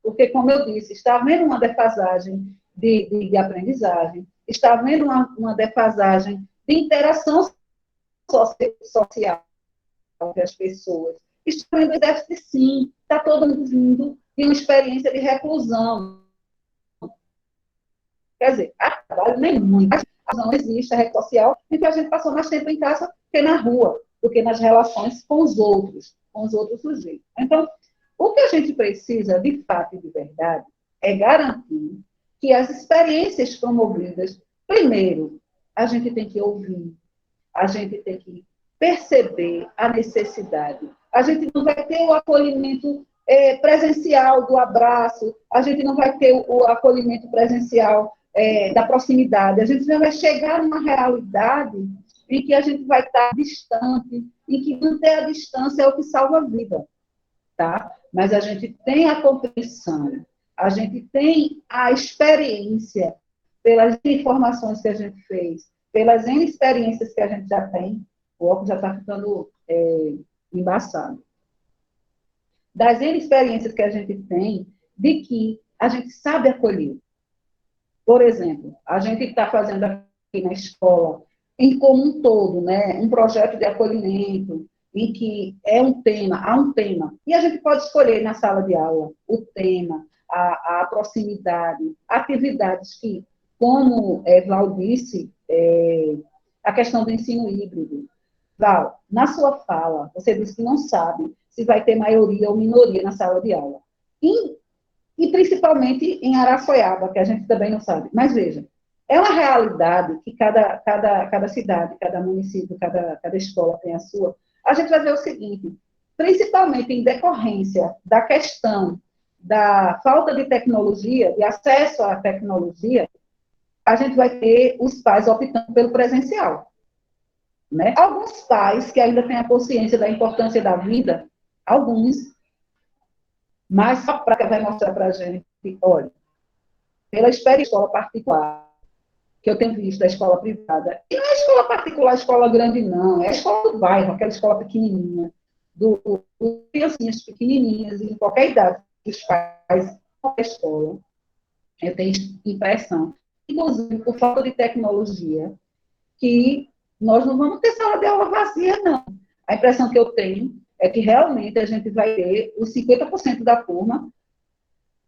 porque, como eu disse, está havendo uma defasagem de aprendizagem, está havendo uma defasagem de interação social entre as pessoas. Está havendo déficit, sim, está todo mundo vindo de uma experiência de reclusão. Quer dizer, a trabalho nem muito. Não existe a rede social, então a gente passou mais tempo em casa que na rua, do que nas relações com os outros sujeitos. Então, o que a gente precisa, de fato e de verdade, é garantir que as experiências promovidas, primeiro, a gente tem que ouvir, a gente tem que perceber a necessidade. A gente não vai ter o acolhimento presencial do abraço, a gente não vai ter o acolhimento presencial da proximidade, a gente já vai chegar numa realidade em que a gente vai estar distante, em que manter a distância é o que salva a vida, tá? Mas a gente tem a compreensão, a gente tem a experiência, pelas informações que a gente fez, pelas experiências que a gente já tem, o óculos já está ficando embaçado. Das experiências que a gente tem, de que a gente sabe acolher. Por exemplo, a gente está fazendo aqui na escola, em como um todo, né, um projeto de acolhimento, em que há um tema, e a gente pode escolher na sala de aula o tema, a proximidade, atividades que, como Val disse, a questão do ensino híbrido. Val, na sua fala, você disse que não sabe se vai ter maioria ou minoria na sala de aula. E principalmente em Araçoiaba, que a gente também não sabe. Mas veja, é uma realidade que cada cidade, cada município, cada escola tem a sua. A gente vai ver o seguinte, principalmente em decorrência da questão da falta de tecnologia, de acesso à tecnologia, a gente vai ter os pais optando pelo presencial. Né? Alguns pais que ainda têm a consciência da importância da vida, alguns, mas a prática vai mostrar para a gente, olha, pela experiência de escola particular, que eu tenho visto da escola privada, e não é escola particular, escola grande, não, é a escola do bairro, aquela escola pequenininha, do criancinhas pequenininhas, em qualquer idade, dos pais, qualquer escola, eu tenho impressão, inclusive por falta de tecnologia, que nós não vamos ter sala de aula vazia, não. A impressão que eu tenho é que realmente a gente vai ter os 50% da turma.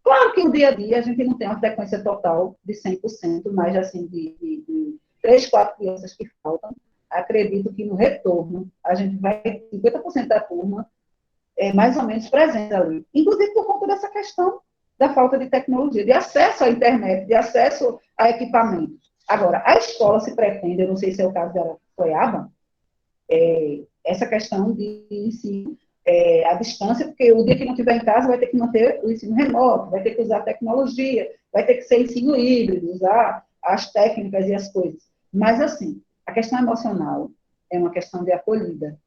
Claro que no dia a dia a gente não tem uma frequência total de 100%, mas assim, de 3, 4 crianças que faltam, acredito que no retorno a gente vai ter 50% da turma mais ou menos presente ali. Inclusive por conta dessa questão da falta de tecnologia, de acesso à internet, de acesso a equipamentos. Agora, a escola se pretende, eu não sei se é o caso da Araçoiaba, essa questão de ensino à distância, porque o dia que não estiver em casa vai ter que manter o ensino remoto, vai ter que usar tecnologia, vai ter que ser ensino híbrido, usar as técnicas e as coisas. Mas, assim, a questão emocional é uma questão de acolhida,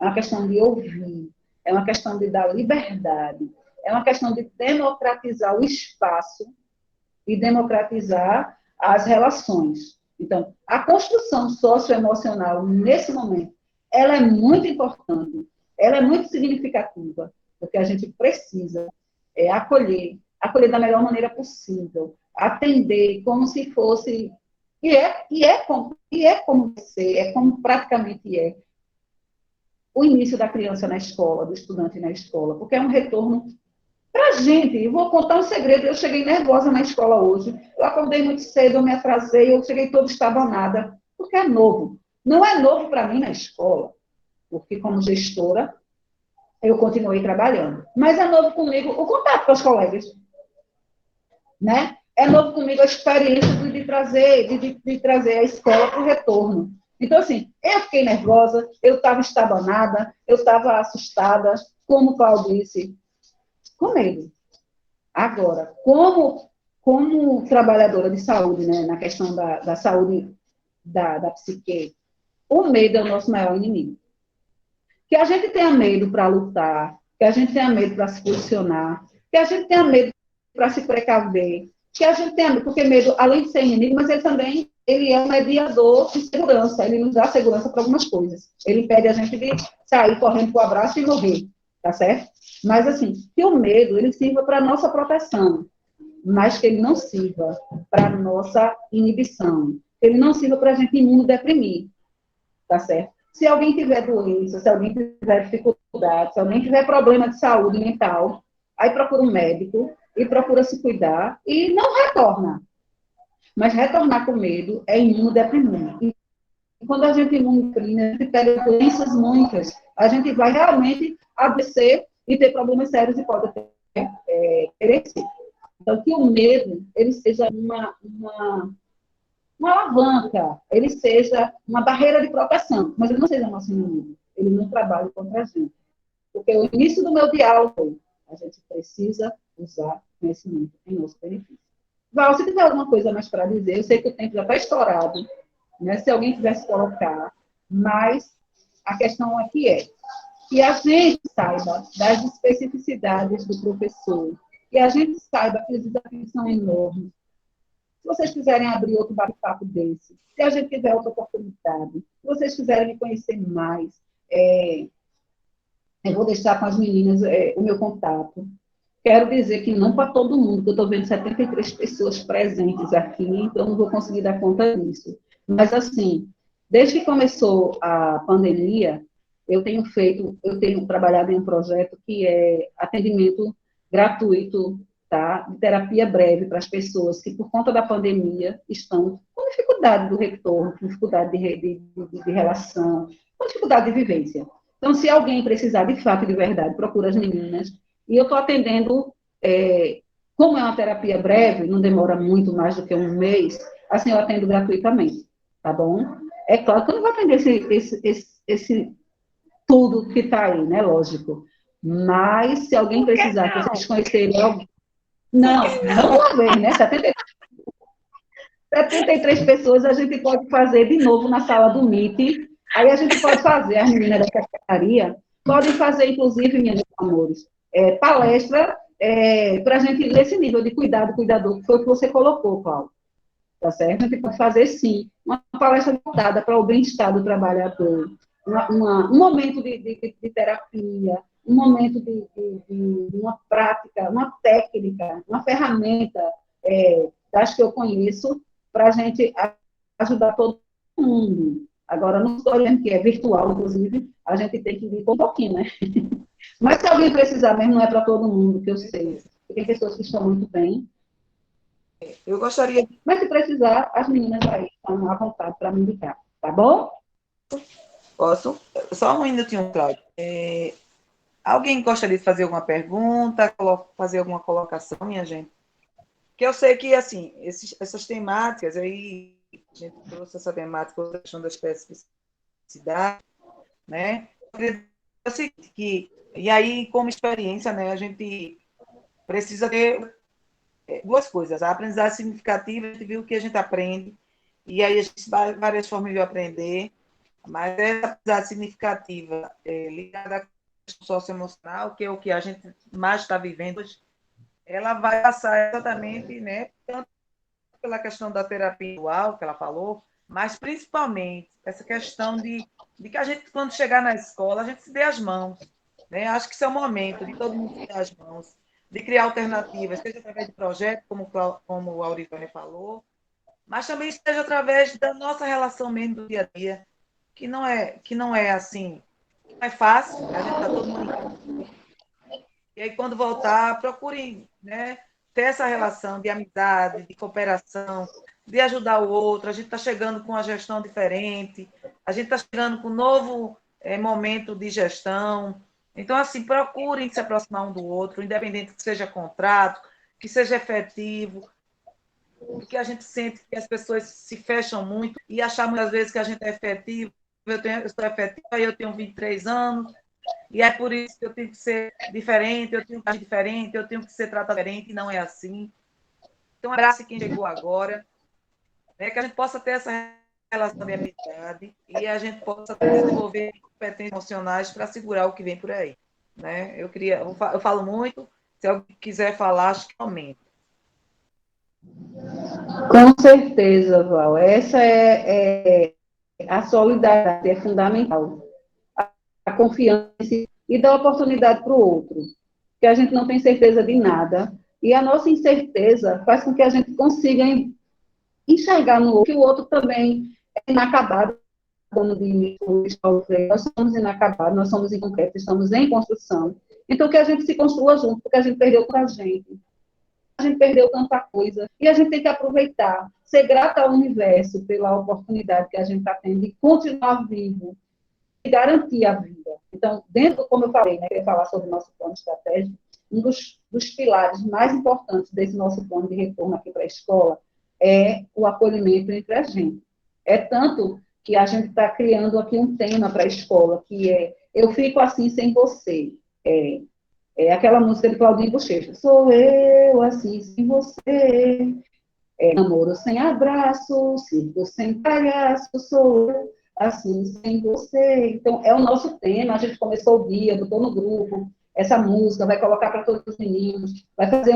é uma questão de ouvir, é uma questão de dar liberdade, é uma questão de democratizar o espaço e democratizar as relações. Então, a construção socioemocional, nesse momento, ela é muito importante, ela é muito significativa, porque a gente precisa acolher da melhor maneira possível, atender como se fosse, como ser, é como praticamente é, o início da criança na escola, do estudante na escola, porque é um retorno para a gente. Eu vou contar um segredo, eu cheguei nervosa na escola hoje, eu acordei muito cedo, eu me atrasei, eu cheguei toda estabanada, porque é novo. Não é novo para mim na escola, porque como gestora, eu continuei trabalhando. Mas é novo comigo o contato com os colegas, né? É novo comigo a experiência de trazer a escola para o retorno. Então, assim, eu fiquei nervosa, eu estava estabanada, eu estava assustada, como o Paulo disse, com medo. Agora, como trabalhadora de saúde, né, na questão da saúde da psique, o medo é o nosso maior inimigo. Que a gente tenha medo para lutar, que a gente tenha medo para se posicionar, que a gente tenha medo para se precaver, que a gente tenha medo, porque medo, além de ser inimigo, mas ele é um mediador de segurança, ele nos dá segurança para algumas coisas. Ele impede a gente de sair correndo para o abraço e morrer, tá certo? Mas, assim, que o medo, ele sirva para a nossa proteção, mas que ele não sirva para a nossa inibição, ele não sirva para a gente imunodeprimir, tá certo? Se alguém tiver doença, se alguém tiver dificuldade, se alguém tiver problema de saúde mental, aí procura um médico e procura se cuidar e não retorna. Mas retornar com medo é imunodeprimir. E quando a gente imunodeprime, a gente pega doenças muitas. A gente vai realmente adoecer e ter problemas sérios e pode perecer. Então, que o medo ele seja uma alavanca, ele seja uma barreira de proteção, mas ele não seja nosso inimigo, ele não trabalhe contra a gente. Porque o início do meu diálogo, a gente precisa usar conhecimento em nosso benefício. Val, se tiver alguma coisa mais para dizer, eu sei que o tempo já está estourado, né? Se alguém quisesse colocar, mas a questão aqui é que a gente saiba das especificidades do professor, que a gente saiba que os desafios são enormes. Se vocês quiserem abrir outro bate-papo desse, se a gente tiver outra oportunidade, se vocês quiserem me conhecer mais, eu vou deixar com as meninas o meu contato. Quero dizer que não para todo mundo, que eu estou vendo 73 pessoas presentes aqui, então não vou conseguir dar conta disso. Mas, assim, desde que começou a pandemia, eu tenho trabalhado em um projeto que é atendimento gratuito, tá, de terapia breve para as pessoas que, por conta da pandemia, estão com dificuldade do retorno, com dificuldade de relação, com dificuldade de vivência. Então, se alguém precisar de fato, de verdade, procura as meninas. E eu estou atendendo, como é uma terapia breve, não demora muito mais do que um mês, assim eu atendo gratuitamente, tá bom? É claro que eu não vou atender esse tudo que está aí, né? Lógico. Mas, se alguém Por que precisar, que não? vocês conhecerem alguém. Por Não, que não não? uma vez, né? 73 pessoas a gente pode fazer de novo na sala do Meet. Aí a gente pode fazer, as meninas da secretaria podem fazer, inclusive, meus amores, palestra para a gente, nesse nível de cuidado, cuidador, que foi o que você colocou, Paulo. Tá certo? A gente pode fazer, sim, uma palestra voltada para o bem-estar do trabalhador, um momento de terapia, um momento de uma prática, uma técnica, uma ferramenta das que eu conheço, para a gente ajudar todo mundo. Agora, não estou olhando que é virtual, inclusive, a gente tem que ir com um pouquinho, né? Mas se alguém precisar mesmo, não é para todo mundo, que eu sei. Tem pessoas que estão muito bem, Eu gostaria, mas se precisar, as meninas aí estão à vontade para me indicar, tá bom? posso? Só um minutinho, Cláudio. Alguém gostaria de fazer alguma pergunta, fazer alguma colocação, minha gente? Porque eu sei que, assim, essas temáticas aí, a gente trouxe essa temática da questão da especificidade, né? É o seguinte, e aí, como experiência, né, a gente precisa ter duas coisas. A aprendizagem significativa, a gente viu que a gente aprende, e aí a gente tem várias formas de aprender, mas essa aprendizagem significativa ligada à questão socioemocional, que é o que a gente mais está vivendo hoje, ela vai passar exatamente, né, tanto pela questão da terapia individual, que ela falou, mas principalmente essa questão de que a gente, quando chegar na escola, a gente se dê as mãos. Né? Acho que isso é o momento de todo mundo se dar as mãos, de criar alternativas, seja através de projetos, como o Aurifane falou, mas também seja através da nossa relação mesmo do dia a dia, que não é assim, não é fácil, a gente está todo mundo em casa. E aí, quando voltar, procurem, né, ter essa relação de amizade, de cooperação, de ajudar o outro. A gente está chegando com uma gestão diferente, a gente está chegando com um novo momento de gestão. Então, assim, procurem se aproximar um do outro, independente que seja contrato, que seja efetivo, porque a gente sente que as pessoas se fecham muito e acham muitas vezes que a gente é efetivo. Eu sou efetiva, eu tenho 23 anos, e é por isso que eu tenho que ser diferente, eu tenho que agir diferente, eu tenho que ser tratado diferente, e não é assim. Então, abraço quem chegou agora, né, que a gente possa ter essa relação de amizade e a gente possa desenvolver competências emocionais para segurar o que vem por aí. Né? Eu falo muito, se alguém quiser falar, acho que aumenta. Com certeza, Val. Essa a solidariedade é fundamental. A confiança e dar oportunidade para o outro. Que a gente não tem certeza de nada. E a nossa incerteza faz com que a gente consiga enxergar no outro que o outro também é inacabado. Como diz Paulo Freire, nós somos inacabados, nós somos incompletos, estamos em construção. Então, que a gente se construa junto, porque a gente perdeu para a gente perdeu tanta coisa, e a gente tem que aproveitar, ser grata ao universo pela oportunidade que a gente está tendo de continuar vivo e garantir a vida. Então, dentro, como eu falei, né, eu ia falar sobre o nosso plano estratégico, um dos pilares mais importantes desse nosso plano de retorno aqui para a escola é o acolhimento entre a gente. É tanto que a gente está criando aqui um tema para a escola, que é Eu Fico Assim Sem Você. É aquela música de Claudinho Bochecha. Sou eu assim sem você. Namoro sem abraço, circo sem palhaço, sou eu assim sem você. Então, é o nosso tema. A gente começou o dia, botou no grupo essa música, vai colocar para todos os meninos, vai fazer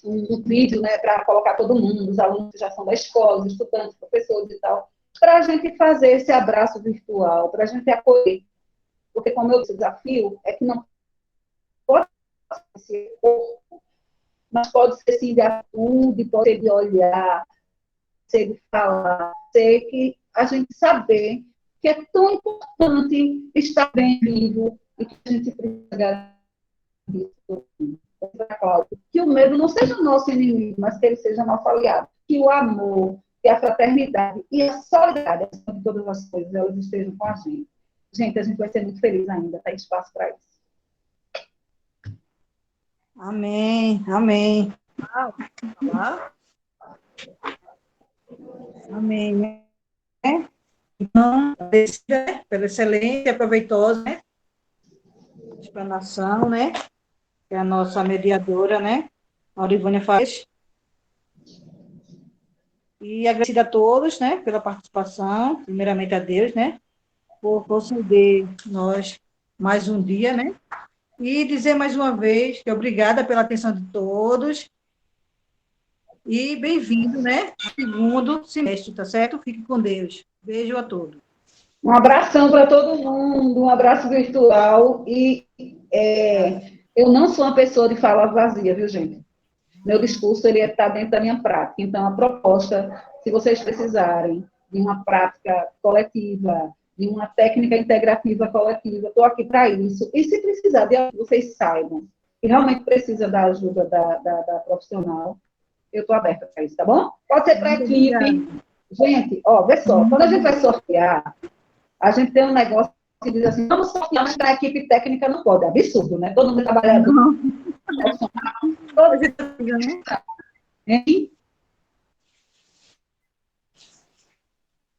um vídeo, né, para colocar todo mundo, os alunos que já são da escola, os estudantes, professores e tal, para a gente fazer esse abraço virtual, para a gente acolher. Porque, como eu disse, o desafio é que não pode ser corpo, mas pode ser sim de atitude, pode ser de olhar, ser de falar, ser que a gente saber que é tão importante estar bem vivo e que a gente precisa garantir que o medo não seja nosso inimigo, mas que ele seja nosso aliado. Que o amor, que a fraternidade e a solidariedade, acima de todas as coisas, elas estejam com a gente. Gente, a gente vai ser muito feliz ainda, tem espaço para isso. Amém, amém, Tá? amém. Né? Então, pela excelente e proveitosa, né, explanação, né, que a nossa mediadora, né, Aurivânia faz. E agradecida a todos, né, pela participação, primeiramente a Deus, né, por conceder nós mais um dia, né, e dizer mais uma vez que obrigada pela atenção de todos e bem-vindo, né, ao segundo semestre, tá certo? Fique com Deus. Beijo a todos. Um abração para todo mundo, um abraço virtual. E eu não sou uma pessoa de fala vazia, viu, gente? Meu discurso ele está dentro da minha prática. Então, a proposta, se vocês precisarem de uma prática coletiva, de uma técnica integrativa coletiva, estou aqui para isso. E se precisar de algo que vocês saibam que realmente precisa da ajuda da profissional, eu estou aberta para isso, tá bom? Pode ser para a equipe. Gente, ó, vê só, quando a gente vai sortear, a gente tem um negócio que diz assim, vamos sortear, mas para a equipe técnica não pode. É absurdo, né? Todo mundo trabalhador. Todo mundo, hein?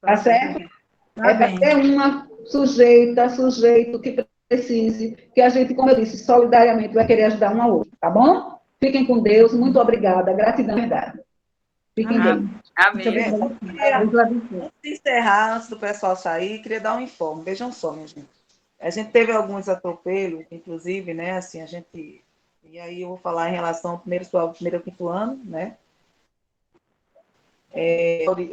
Tá certo? Tá É para bem. ter uma sujeito que precise, que a gente, como eu disse, solidariamente vai querer ajudar um ao outro, tá bom? Fiquem com Deus, muito obrigada, gratidão, verdade. Fiquem bem. Muito Amém. obrigada. Deus abençoe. Antes de encerrar, antes do pessoal sair, queria dar um informe. Vejam só, minha gente. A gente teve alguns atropelos, inclusive, né? Assim, a gente. E aí eu vou falar em relação ao primeiro ao quinto ano, né?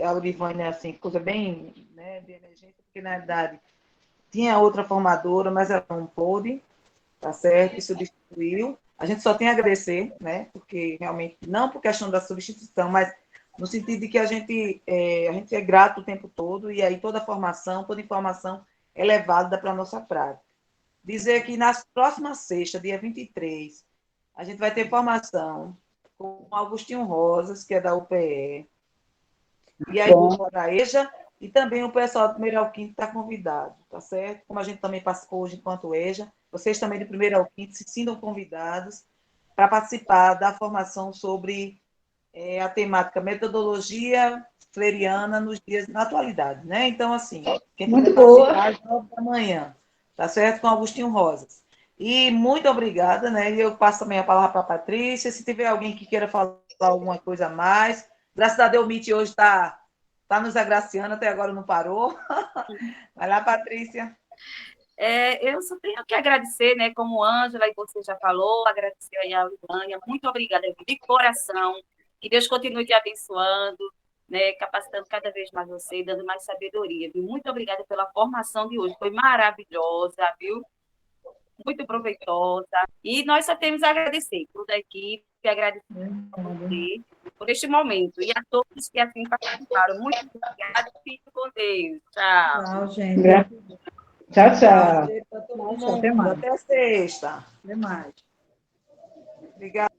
A Aurivânia, assim, coisa bem, né, de emergência, porque na verdade tinha outra formadora, mas ela não pôde, tá certo? E substituiu. A gente só tem a agradecer, né? Porque realmente, não por questão da substituição, mas no sentido de que a gente é grato o tempo todo, e aí toda formação, toda informação é levada para a nossa prática. Dizer que na próxima sexta, dia 23, a gente vai ter formação com o Agostinho Rosas, que é da UPE, e aí da EJA, e também o pessoal do primeiro ao quinto está convidado, tá certo? Como a gente também participou hoje enquanto EJA, vocês também do primeiro ao quinto se sintam convidados para participar da formação sobre a temática metodologia freiriana nos dias, na atualidade, né? Então, assim, quem puder participar às 9 da manhã, tá certo? Com Agostinho Rosas. E muito obrigada, né? E eu passo também a palavra para a Patrícia. Se tiver alguém que queira falar alguma coisa a mais. Graças a Deus, o Meet hoje está nos agraciando, até agora não parou. Vai lá, Patrícia. Eu só tenho que agradecer, né, como Ângela e você já falou, agradecer aí a Aurivânia, muito obrigada de coração, que Deus continue te abençoando, né, capacitando cada vez mais você, dando mais sabedoria, viu? Muito obrigada pela formação de hoje, foi maravilhosa, viu? Muito proveitosa, e nós só temos a agradecer, toda a equipe, agradecer a você por este momento, e a todos que assim participaram, muito obrigada, fique com Deus, tchau. Tchau, gente. Tchau, tchau. Para todo mundo. Até sexta. Até mais. Obrigada.